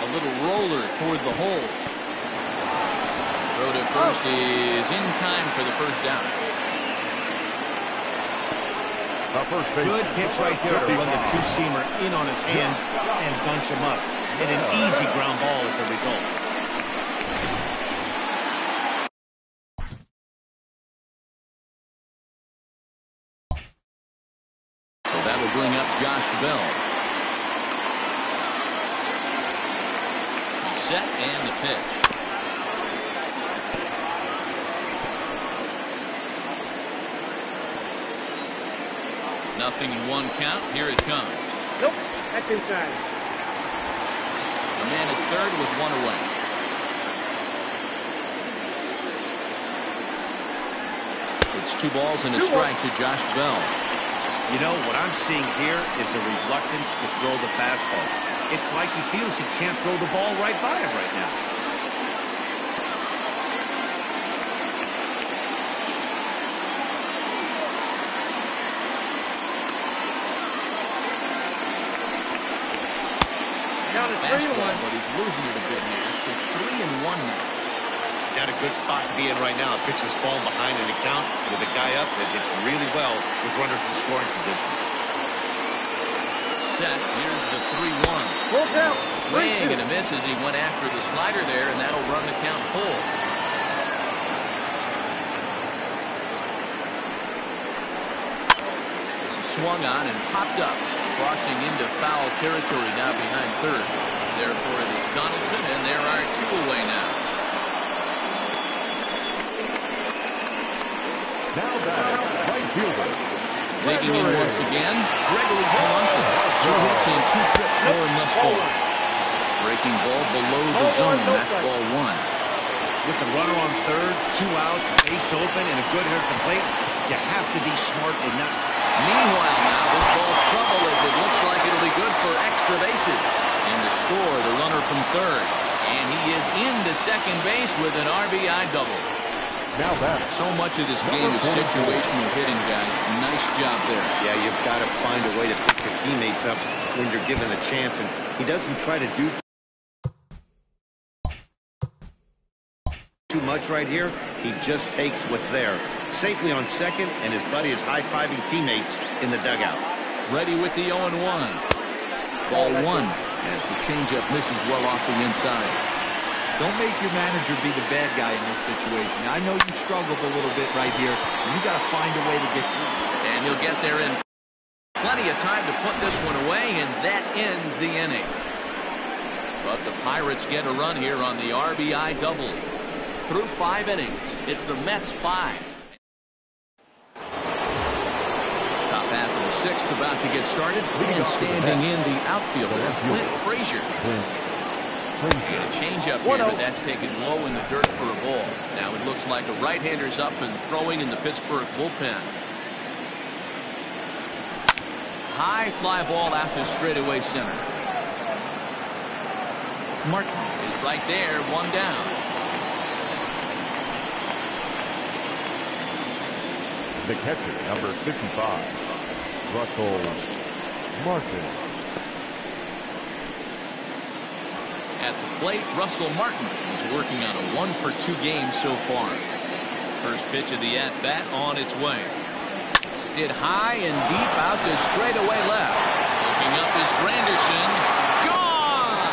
A little roller toward the hole. Throw to first is in time for the first out. Good pitch right there to run the two-seamer in on his hands and bunch him up. And an easy ground ball is the result. So that'll bring up Josh Bell. He's set and the pitch. Nothing in one count. Here it comes. Nope, that's inside. A man at third with one away. It's 2 balls and a strike to Josh Bell. You know, what I'm seeing here is a reluctance to throw the fastball. It's like he feels he can't throw the ball right by him right now. Fastball, but he's losing it a bit here. To 3-1 now. Got a good spot to be in right now. Pitcher's falling behind in the count with a guy up that hits really well with runners in scoring position. Set. Here's the 3-1. Full count. Swing and a miss as he went after the slider there, and that'll run the count full. This is swung on and popped up, crossing into foul territory now behind third. Therefore, it is Donaldson, and there are 2 away now. Now back, right fielder. Digging in once again, Gregory Galante. 2 hits and 2 trips for him thus far. Breaking ball below the zone. That's ball 1. With the runner on third, 2 outs, base open, and a good hitter at the plate, you have to be smart and not. Meanwhile, now this ball's trouble as it looks like it'll be good for extra bases. And to score, the runner from third. And he is into second base with an RBI double. Now back. So much of this game is situational hitting, guys. Nice job there. Yeah, you've got to find a way to pick your teammates up when you're given the chance, and he doesn't try to do too much right here. He just takes what's there. Safely on second, and his buddy is high-fiving teammates in the dugout. Ready with the 0-1. Ball 1 as the changeup misses well off the inside. Don't make your manager be the bad guy in this situation. I know you struggled a little bit right here, and you got to find a way to get through. And he'll get there in plenty of time to put this one away, and that ends the inning. But the Pirates get a run here on the RBI double. Through 5 innings, it's the Mets 5. Top half of the 6th about to get started. And standing in the outfielder, Clint Frazier. And a changeup here, but that's taken low in the dirt for a ball. Now it looks like a right-hander's up and throwing in the Pittsburgh bullpen. High fly ball out to straightaway center. Martin is right there, 1 down. The catcher, number 55, Russell Martin. At the plate, Russell Martin is working on a 1-for-2 game so far. First pitch of the at-bat on its way. Hit high and deep out to straightaway left. Looking up is Granderson. Gone!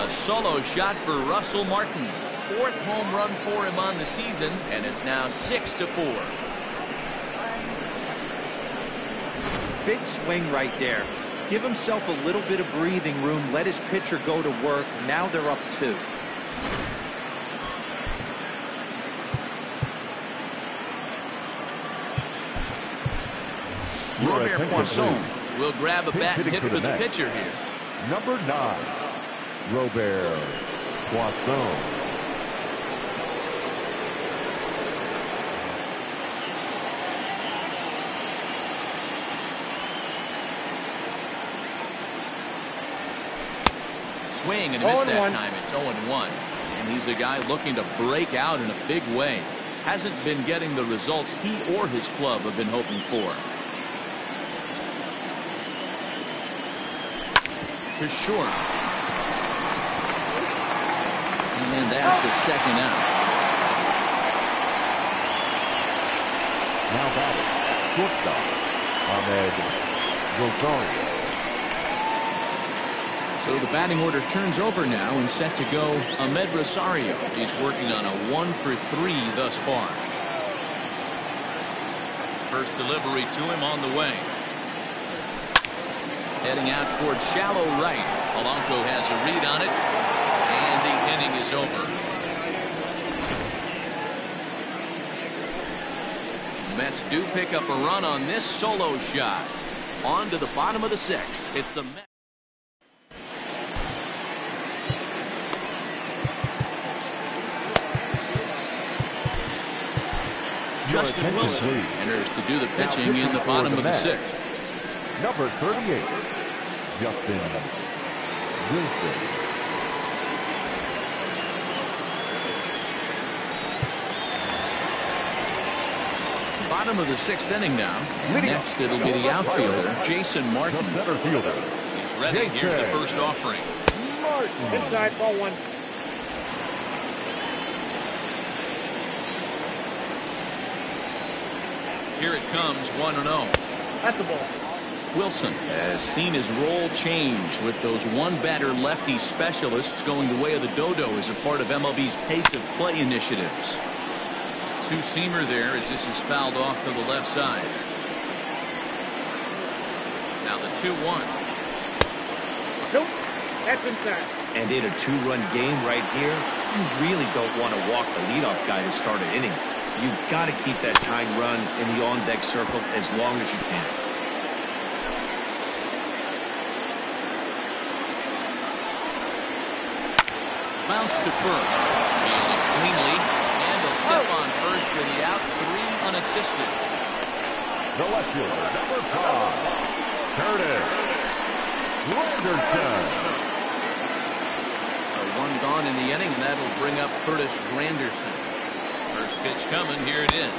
A solo shot for Russell Martin. 4th home run for him on the season, and it's now 6-4. Big swing right there. Give himself a little bit of breathing room. Let his pitcher go to work. Now they're up 2. Robert Poisson will grab a bat and hit for the pitcher here. Number 9, Robert Poisson. Swing and a miss that time. It's 0-1. And he's a guy looking to break out in a big way. Hasn't been getting the results he or his club have been hoping for. To short. And that's the second out. Now batting, shortstop, Ahmed Rosario. So the batting order turns over now and set to go Ahmed Rosario. He's working on a 1-for-3 thus far. First delivery to him on the way. Heading out towards shallow right. Polanco has a read on it. And the inning is over. Mets do pick up a run on this solo shot. On to the bottom of the sixth. It's the Mets. Justin Wilson enters to do the pitching in the bottom of the sixth. Number 38, Justin Wilson. Bottom of the sixth inning now. Next, it'll be the outfielder, Jason Martin. The center fielder. He's ready. Here's the first offering. Inside, ball one. Here it comes, 1-0. That's the ball. Wilson has seen his role change with those one-batter lefty specialists going the way of the dodo as a part of MLB's pace of play initiatives. Two-seamer there as this is fouled off to the left side. Now the 2-1. Nope. That's inside. And in a two-run game right here, you really don't want to walk the leadoff guy to start an inning. You've got to keep that tying run in the on-deck circle as long as you can. Bounce to first. Fielded cleanly. And a step on first for the out. 3 unassisted. The left fielder, number 5, Curtis Granderson. So 1 gone in the inning, and that'll bring up Curtis Granderson. First pitch coming. Here it is.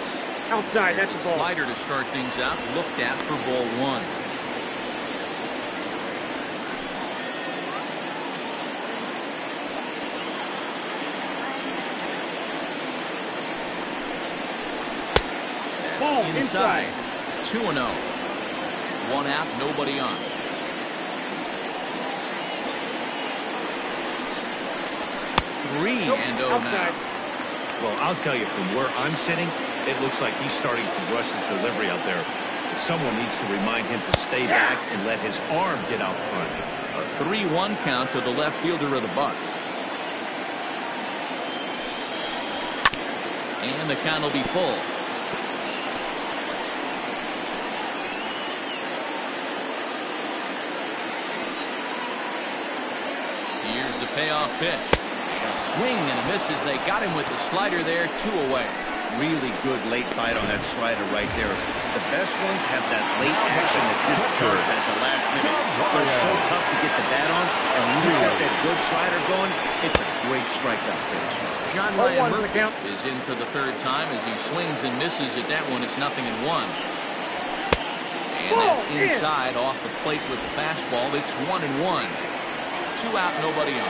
Outside. There's That's a the ball. slider to start things out. Looked at for ball 1. Ball inside. 2-0. 1 out, nobody on. Three and 0 now. Well, I'll tell you, from where I'm sitting, it looks like he's starting to rush his delivery out there. Someone needs to remind him to stay back and let his arm get out front. A 3-1 count to the left fielder of the Bucks. And the count will be full. Here's the payoff pitch. A swing and a miss as they got him with the slider there. 2 away. Really good late bite on that slider right there. The best ones have that late action that just occurs at the last minute. They're so tough to get the bat on, and when you've got that good slider going, it's a great strikeout pitch. John Ryan Murphy is in for the 3rd time as he swings and misses at that one. It's 0-1. And that's inside off the plate with the fastball. It's 1-1. 2 out, nobody on.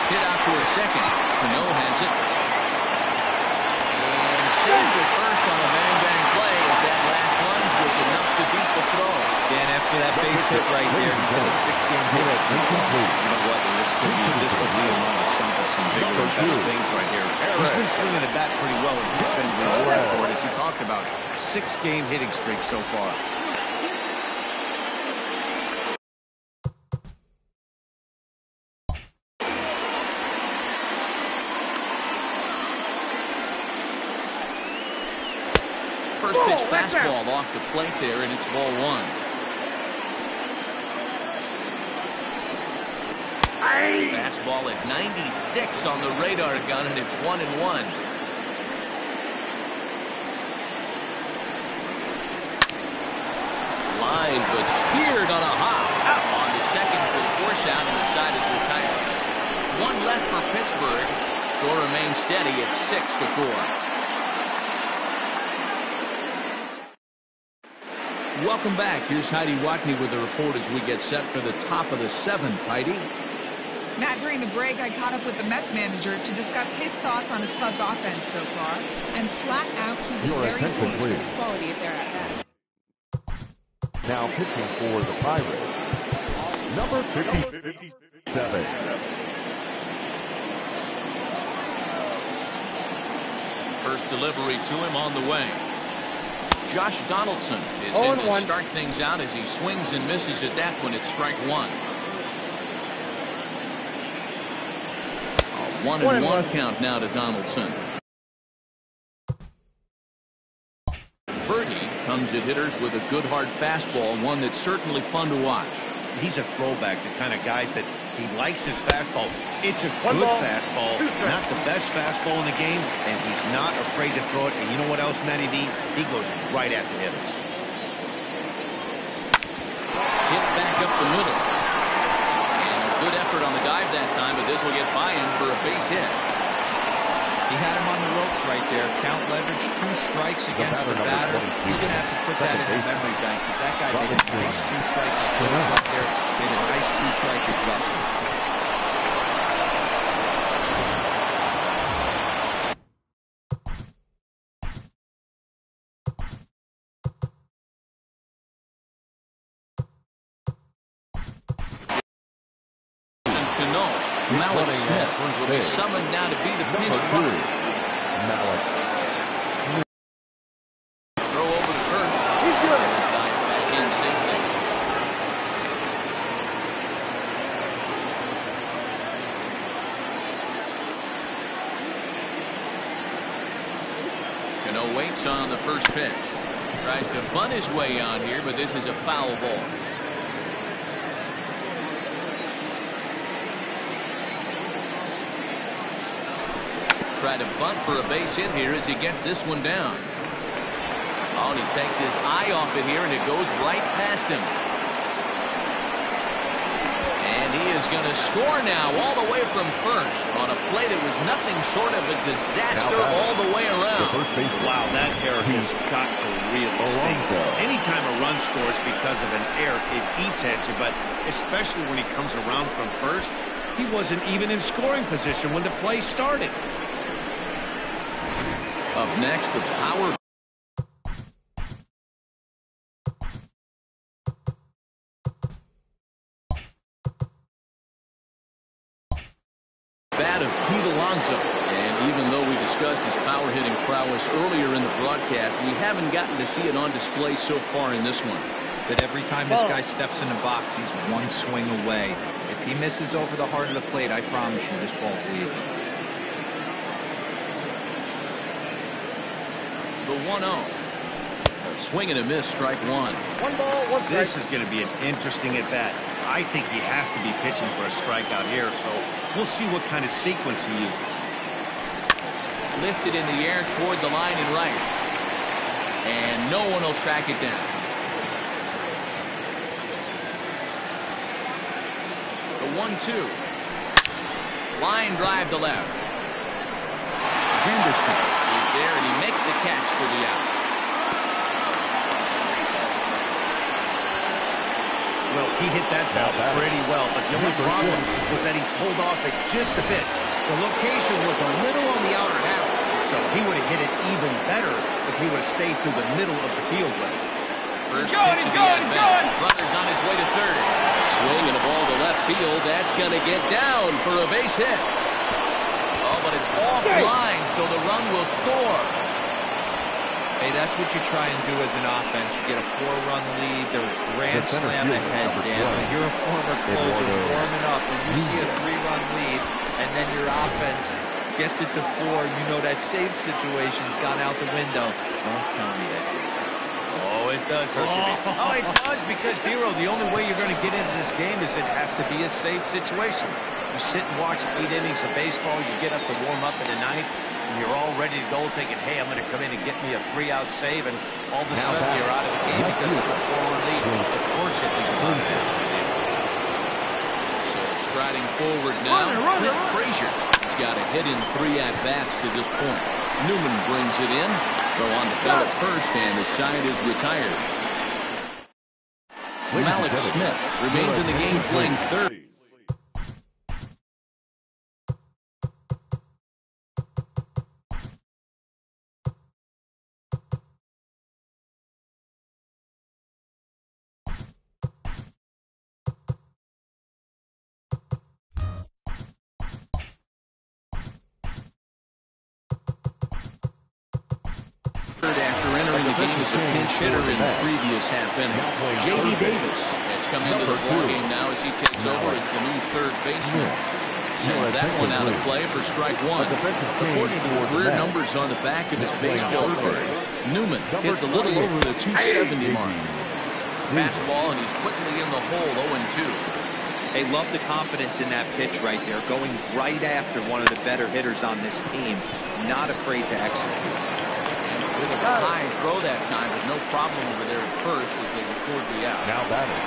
Hit out toward second. Cano has it. And saved it first on a bang-bang play. If that last lunge was enough to beat the throw. Dan, after that base hit right there, he's got a 6-game hit streak. You know what? This could be among some bigger and better things right here. He's been swinging the bat pretty well, and he's been rewarded for it, as you talked about. 6-game hitting streak so far. First pitch fastball off the plate there, and it's ball 1. Fastball at 96 on the radar gun, and it's 1-1. Line, but speared on a hop. On the second for the force out, and the side is retired. One left for Pittsburgh. Score remains steady at 6-4. Welcome back. Here's Heidi Watney with the report as we get set for the top of the 7th. Heidi? Matt, during the break, I caught up with the Mets manager to discuss his thoughts on his club's offense so far. And flat out, he was very pleased with the quality of their at-bat. Now pitching for the Pirates, number 57. First delivery to him on the way. Josh Donaldson is in to start things out as he swings and misses at that one. It's strike one. A 1-1 count now to Donaldson. Verdi comes at hitters with a good hard fastball, one that's certainly fun to watch. He's a throwback, the kind of guys that he likes his fastball. It's a good fastball, not the best fastball in the game, and he's not afraid to throw it. And you know what else, Matty B? He goes right at the hitters. Hit back up the middle. And a good effort on the dive that time, but this will get by him for a base hit. He had him on the ropes right there. Count leverage, 2 strikes against the batter. He's going to have to put that in the memory bank because that guy made a nice 2-strike approach right there. Made a nice 2-strike adjustment. Malik Smith will be summoned now to be the pinch runner. Malik. Throw over to first. He's good. Dive back in safely. Cano waits on the first pitch. Tries to bunt his way out here, but this is a foul ball. Try to bunt for a base hit here as he gets this one down. Oh, and he takes his eye off it here, and it goes right past him. And he is going to score now all the way from first on a play that was nothing short of a disaster all the way around. Wow, that error has got to really sting. Anytime a run scores because of an error, it eats at you, but especially when he comes around from first, he wasn't even in scoring position when the play started. Up next, the power. Bat of Pete Alonso. And even though we discussed his power hitting prowess earlier in the broadcast, we haven't gotten to see it on display so far in this one. But every time this guy steps in the box, he's one swing away. If he misses over the heart of the plate, I promise you this ball's leaving. The 1-0. A swing and a miss, strike one. 1 ball, 1 strike. This is going to be an interesting at-bat. I think he has to be pitching for a strikeout here, so we'll see what kind of sequence he uses. Lifted in the air toward the line and right. And no one will track it down. The 1-2. Line drive to left. Henderson is there, and he makes the catch for the out. Well, he hit that ball pretty well, but the only problem was that he pulled off it just a bit. The location was a little on the outer half, so he would have hit it even better if he would have stayed through the middle of the field with it. First pitch of the at-bat. Runners on his way to third. Swing and a ball to left field. That's going to get down for a base hit. Oh, but it's offline, so the run will score. Hey, that's what you try and do as an offense. You get a 4-run lead, the grand slam ahead, Dan. When you're a former closer warming up, when you see a 3-run lead, and then your offense gets it to 4, you know that save situation's gone out the window. Don't tell me that. Oh, Oh, it does hurt to be. Oh, it does, because, Dero, the only way you're going to get into this game is it has to be a safe situation. You sit and watch 8 innings of baseball, you get up to warm up in the ninth, and you're all ready to go thinking, hey, I'm going to come in and get me a 3-out save, and all of a sudden you're out of the game because it's a 4-run lead. Of course you think about it as a lead. So striding forward now, Clint Frazier. He's got a hit in 3 at-bats to this point. Newman brings it in. Throw on the field at first, and the side is retired. Malik Smith remains in the game playing third. After entering the game as a pinch hitter in the previous half inning, J.D. Davis has come into the ballgame now as he takes over as the new third baseman. Sends that one out of play for strike one. According to career numbers on the back of his baseball card, Newman hits a little over the 270 mark. Fastball, and he's quickly in the hole, 0-2. They love the confidence in that pitch right there, going right after one of the better hitters on this team, not afraid to execute. With a high throw that time, but no problem over there at first as they record the out. Now batting,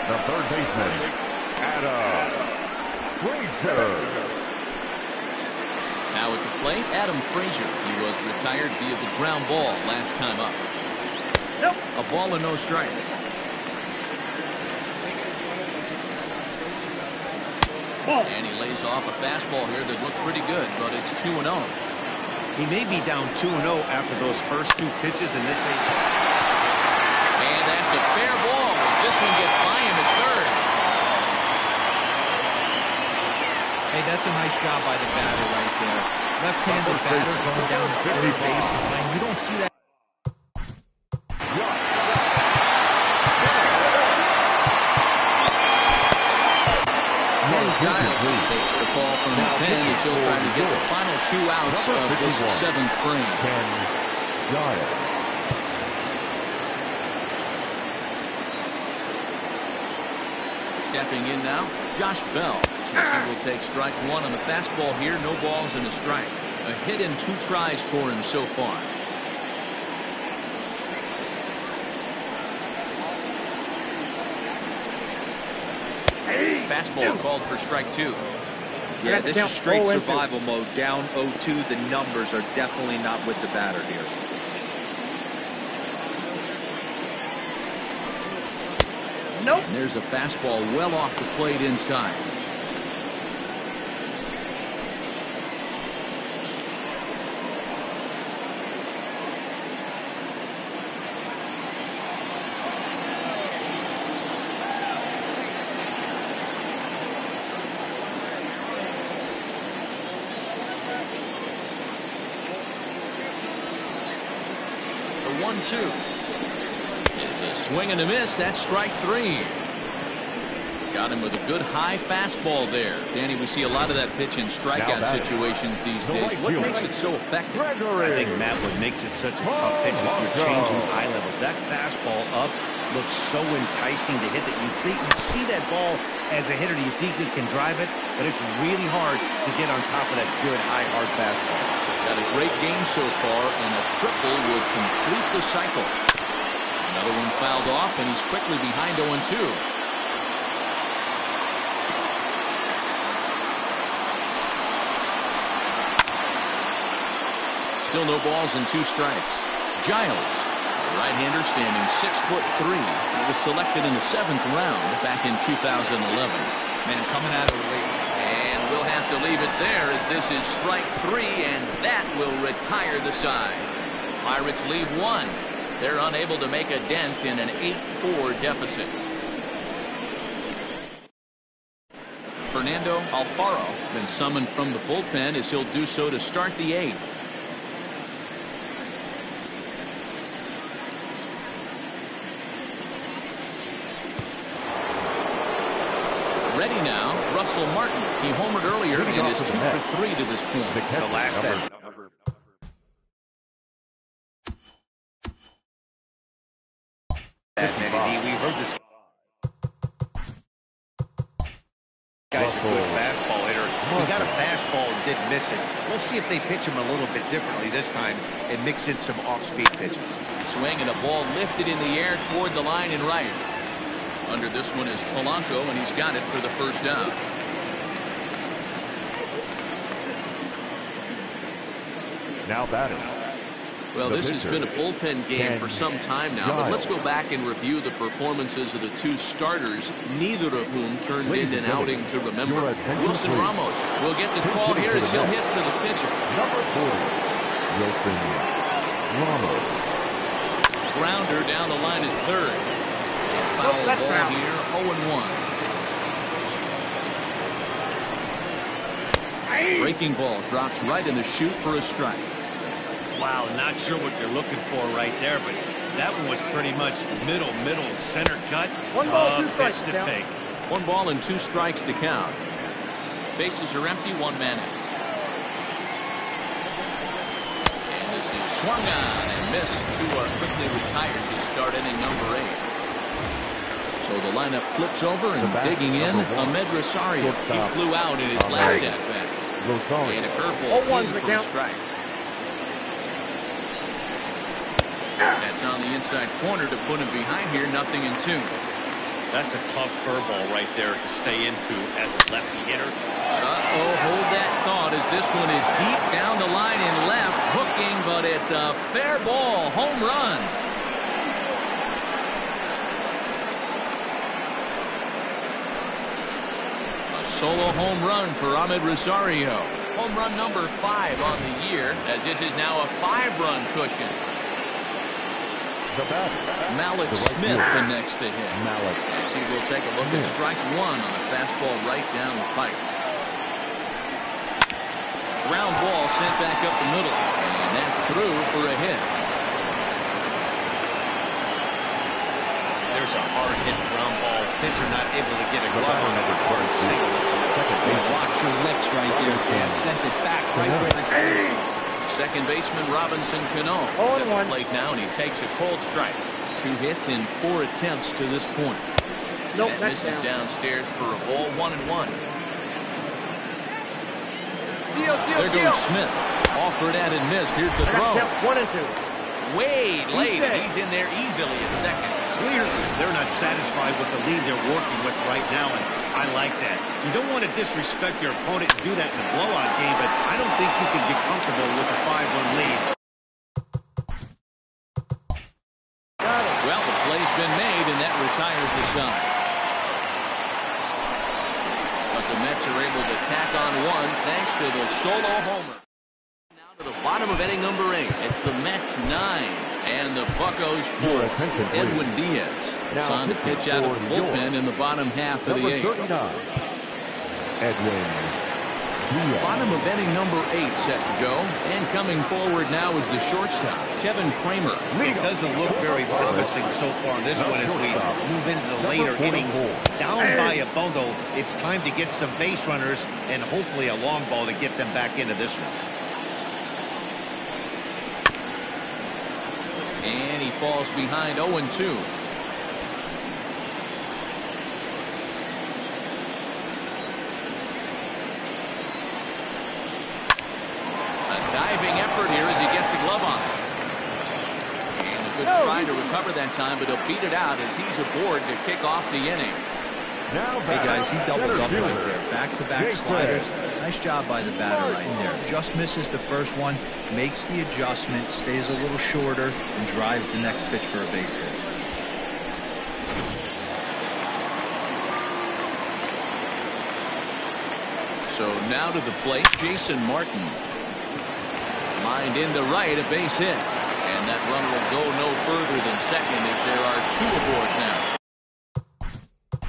the third baseman, Adam Frazier. Now at the plate, Adam Frazier. He was retired via the ground ball last time up. A ball and no strikes. And he lays off a fastball here that looked pretty good, but it's 2-0. He may be down 2-0 after those first 2 pitches in this inning. And that's a fair ball as this one gets by him at third. Hey, that's a nice job by the batter right there. Left-handed batter going down the third base line. You don't see that. Giles takes the ball from the pen as he'll try to get the final 2 outs of this 7th frame. Stepping in now, Josh Bell, as he will take strike 1 on the fastball here. No balls and a strike. A hit in 2 tries for him so far. Fastball called for strike 2. Yeah, this is straight survival mode. Down 0-2. The numbers are definitely not with the batter here. Nope. And there's a fastball well off the plate inside. The 1-2. It's a swing and a miss. That's strike 3. Got him with a good high fastball there. Danny, we see a lot of that pitch in strikeout situations these days. What makes it so effective? I think, Matt, what makes it such a tough pitch is you're changing eye levels. That fastball up looks so enticing to hit that you see that ball as a hitter, you think you can drive it, but it's really hard to get on top of that good high hard fastball. He's had a great game so far, and a triple would complete the cycle. Another one fouled off, and he's quickly behind 0-2. Still no balls and 2 strikes. Giles, a right-hander standing 6'3". He was selected in the 7th round back in 2011. Man, coming out of the league. And we'll have to leave it there as this is strike 3, and that will retire the side. Pirates leave 1. They're unable to make a dent in an 8-4 deficit. Fernando Alfaro has been summoned from the bullpen as he'll do so to start the 8th. Ready now, Russell Martin. He homered earlier and is 2 for 3 to this point. The last out. We heard this guy's a good fastball hitter. He got a fastball and didn't miss it. We'll see if they pitch him a little bit differently this time and mix in some off-speed pitches. Swing and a ball lifted in the air toward the line and right. Under this one is Polanco, and he's got it for the first down. Now batting. Well, this has been a bullpen game for some time now, but let's go back and review the performances of the two starters, neither of whom turned in an outing to remember. Wilson Ramos will get the call here as he'll hit for the pitcher. Number 40, Wilson Ramos. Grounder down the line at third. A foul ball here, 0-1. Breaking ball drops right in the chute for a strike. Wow, not sure what you're looking for right there, but that one was pretty much middle, center cut. One ball, 2 strikes to take. 1 ball and 2 strikes to count. Bases are empty, 1 man out. And this is swung on and missed. 2 are quickly retired to start inning number 8. So the lineup flips over and digging in, Ahmed Rosario. He flew out in his last at-bat. And a curveball in for a strike. That's on the inside corner to put him behind here, 0-2. That's a tough curveball right there to stay into as a lefty hitter. Hold that thought as this one is deep down the line and left, hooking, but it's a fair ball, home run. A solo home run for Ahmed Rosario. Home run number 5 on the year, as this is now a 5-run cushion. Malik Smith the next to hit. As he will take a look at strike 1 on the fastball right down the pipe. Ground ball sent back up the middle, and that's through for a hit. There's a hard hit ground ball. Pitcher not able to get a glove on it. Hard single. Watch your lips right there, Dan. Sent it back right where it came. Second baseman Robinson Cano is at the plate now, and he takes a cold strike. 2 hits in 4 attempts to this point. Nope, that misses downstairs for a ball, 1-1. There goes Smith. Offered at and missed. Here's the throw. 1-2. Way late, and he's in there easily at second. Clearly, they're not satisfied with the lead they're working with right now, and I like that. You don't want to disrespect your opponent and do that in a blowout game, but I don't think you can get comfortable with a 5-run lead. Well, the play's been made, and that retires the side. But the Mets are able to tack on 1 thanks to the solo homer. Now to the bottom of inning number 8. It's the Mets 9 and the Buccos 4. Edwin Diaz is on the pitch out of the bullpen in the bottom half of the 8th. Edwin Diaz. Bottom of inning number 8 set to go, and coming forward now is the shortstop, Kevin Kramer. It doesn't look very promising so far in this one as we move into the later innings. Down by a bundle, it's time to get some base runners and hopefully a long ball to get them back into this one. And he falls behind 0-2. Diving effort here as he gets a glove on it. And a good try to recover that time, but he'll beat it out as he's aboard to kick off the inning. Hey guys, he doubled up right there. Back-to-back sliders. Nice job by the batter right there. Just misses the first one, makes the adjustment, stays a little shorter, and drives the next pitch for a base hit. So now to the plate, Jason Martin. Lined into right, a base hit. And that runner will go no further than second as there are 2 aboard now.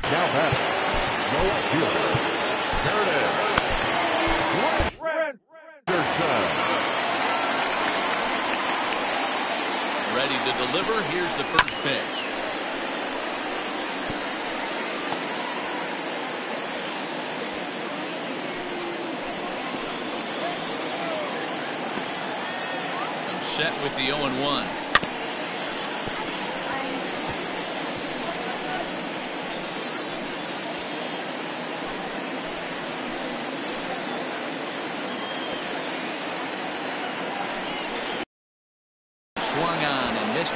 Now batting, no fielder. There it is. Ready to deliver. Here's the first pitch. Set with the 0-1.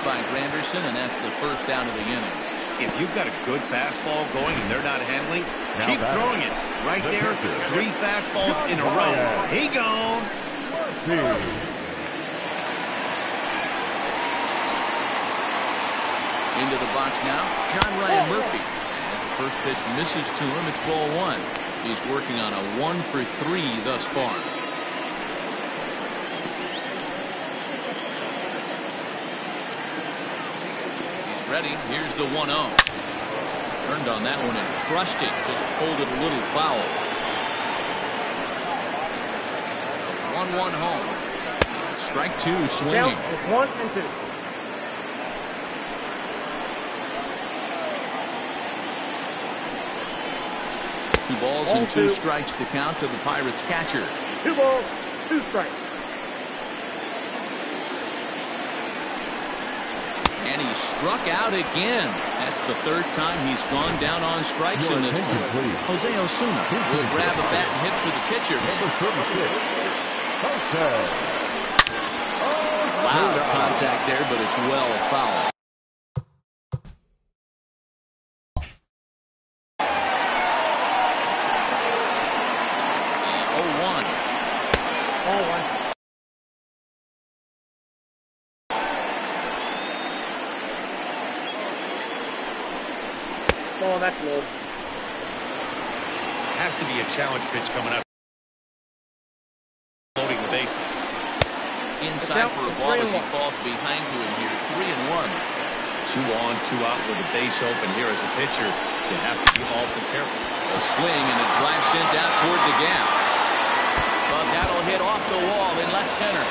by Granderson, and that's the first out of the inning. If you've got a good fastball going and they're not handling, keep throwing it. Right there, 3 fastballs in a row. He gone. Into the box now, John Ryan Murphy. As the first pitch misses to him, it's ball 1. He's working on a 1 for 3 thus far. He's ready. Here's the 1-0. Turned on that one and crushed it. Just pulled it a little foul. 1-1 home. Strike 2 swinging. Count is 1 and 2. 2 balls and 2 strikes the count to the Pirates catcher. 2 balls, 2 strikes. And he struck out again. That's the 3rd time he's gone down on strikes in this one. Jose Osuna will grab a bat and hit for the pitcher. Loud contact there, but it's well foul. Oh, that's low. Has to be a challenge pitch coming up. Loading the bases. Inside for a ball as he falls behind to him here. 3-1. 2 on, 2 out with the base open here as a pitcher. You have to be awful careful. A swing and a drive sent out toward the gap. But that'll hit off the wall in left center.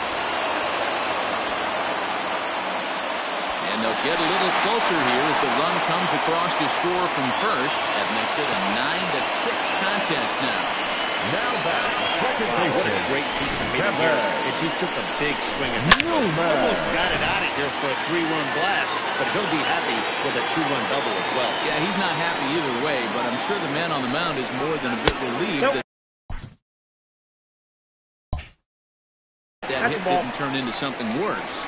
And they'll get a little closer here as the run comes across to score from first. That makes it a 9-6 contest now. Now back. What a great piece of hitting here as he took a big swing at that. Almost got it out of here for a 3-run blast, but he'll be happy with a 2-run double as well. Yeah, he's not happy either way, but I'm sure the man on the mound is more than a bit relieved that hit didn't turn into something worse.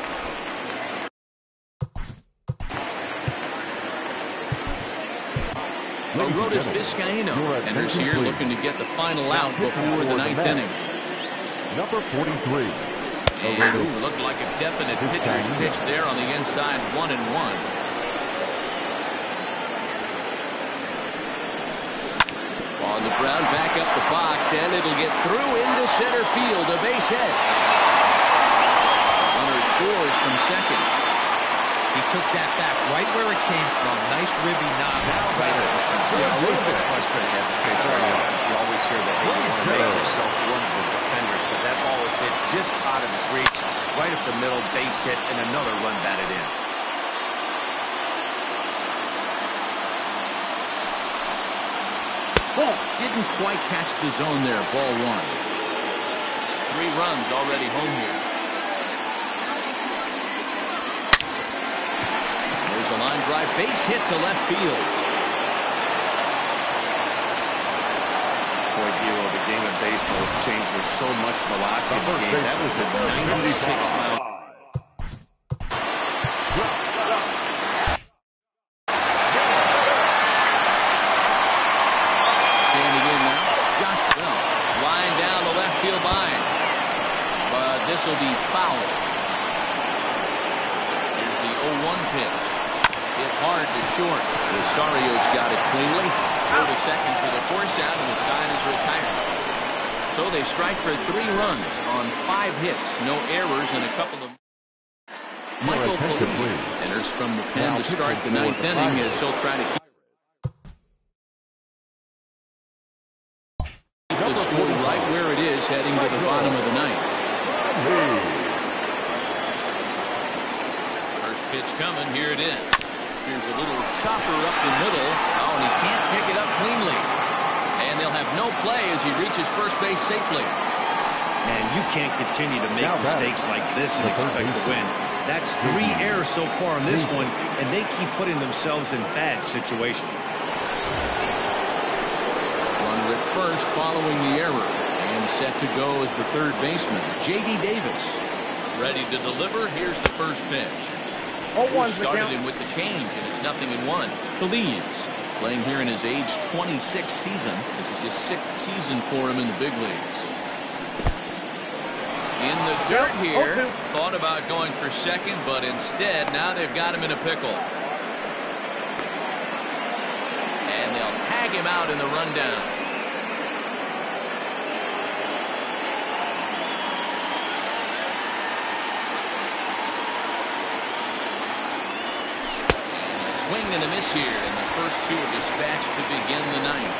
Aroldis Vizcaíno enters here looking to get the final out before the 9th inning. Number 43. And looked like a definite pitcher's pitch there on the inside, 1-1. On the ground, back up the box, and it'll get through into center field, a base hit. Runner scores from second. He took that back right where it came from. Nice ribby knob. Right at the shot. A little bit frustrating as a pitcher. You always hear that, hey, you want to make yourself one of the defenders, but that ball was hit just out of his reach, right up the middle, base hit, and another run batted in. Ball didn't quite catch the zone there. Ball 1. 3 runs already home here. There's a line drive, base hit to left field. Boy, Hero, the game of baseball has changed. There's so much velocity in the game. That was a 96-mile. Standing in now, Josh Bell. Line down the left field line. But this will be foul. Here's the 0-1 pitch. Hit hard to short. Rosario's got it cleanly. Throw to second for the force out, and the side is retired. So they strike for 3 runs on 5 hits. No errors and a couple of... Michael Feliz enters from the pen to start the 9th inning as he'll try to keep the score right where it is heading to the bottom of the 9th. First pitch coming. Here it is. Here's a little chopper up the middle. Oh, and he can't pick it up cleanly. And they'll have no play as he reaches first base safely. And you can't continue to make mistakes like this and expect to win. That's 3 errors so far in this one, and they keep putting themselves in bad situations. Runner at first following the error. And set to go as the third baseman, J.D. Davis. Ready to deliver. Here's the first pitch. 0-1 Started him with the change, and it's 0-1. Feliz playing here in his age 26th season. This is his 6th season for him in the big leagues. In the dirt here, thought about going for second, but instead now they've got him in a pickle. And they'll tag him out in the rundown. Swing and a miss here, and the first two are dispatched to begin the ninth.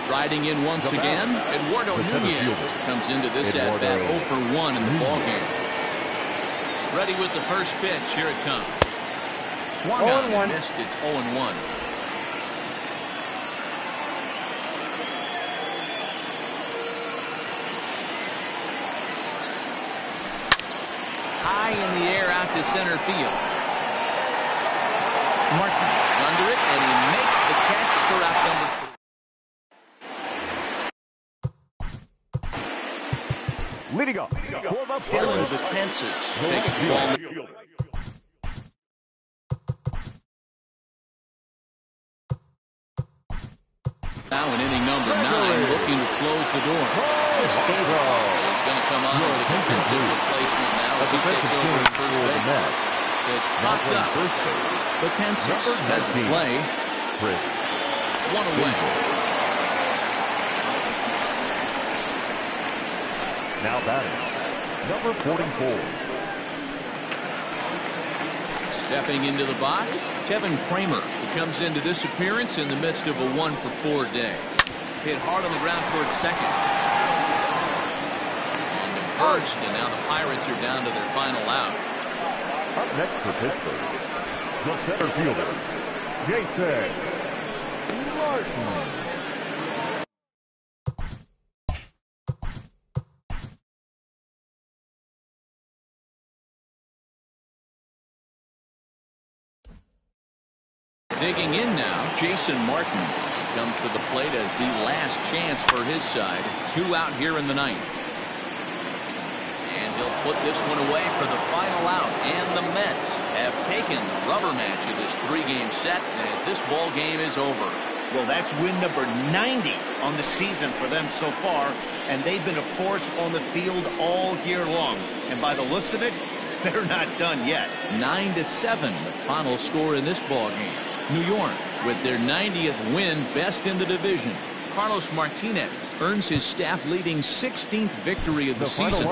Riding in once again, Eduardo Nunez comes into this at-bat 0 for 1 in the ballgame. Ready with the first pitch. Here it comes. Swung on and missed. It's 0-1. High in the air out to center field. Martin under it, and he makes the catch for out number 3. Leading up, Dylan Betances takes the ball. Now in inning number 9, looking to close the door. He's going to come on as a defensive replacement now as he takes over at first base. It's popped up. Betances has the play. 1 away. Now batting, number 44. Stepping into the box, Kevin Kramer, who comes into this appearance in the midst of a 1 for 4 day. Hit hard on the ground towards second. On to first, and now the Pirates are down to their final out. Up next for Pittsburgh, the center fielder, Jason Martin. Digging in now, Jason Martin. He comes to the plate as the last chance for his side. 2 out here in the ninth. And he'll put this one away for the final out. And the Mets have taken the rubber match of this 3-game set as this ball game is over. Well, that's win number 90 on the season for them so far, and they've been a force on the field all year long. And by the looks of it, they're not done yet. 9-7, the final score in this ball game. New York, with their 90th win, best in the division. Carlos Martinez earns his staff-leading 16th victory of the season.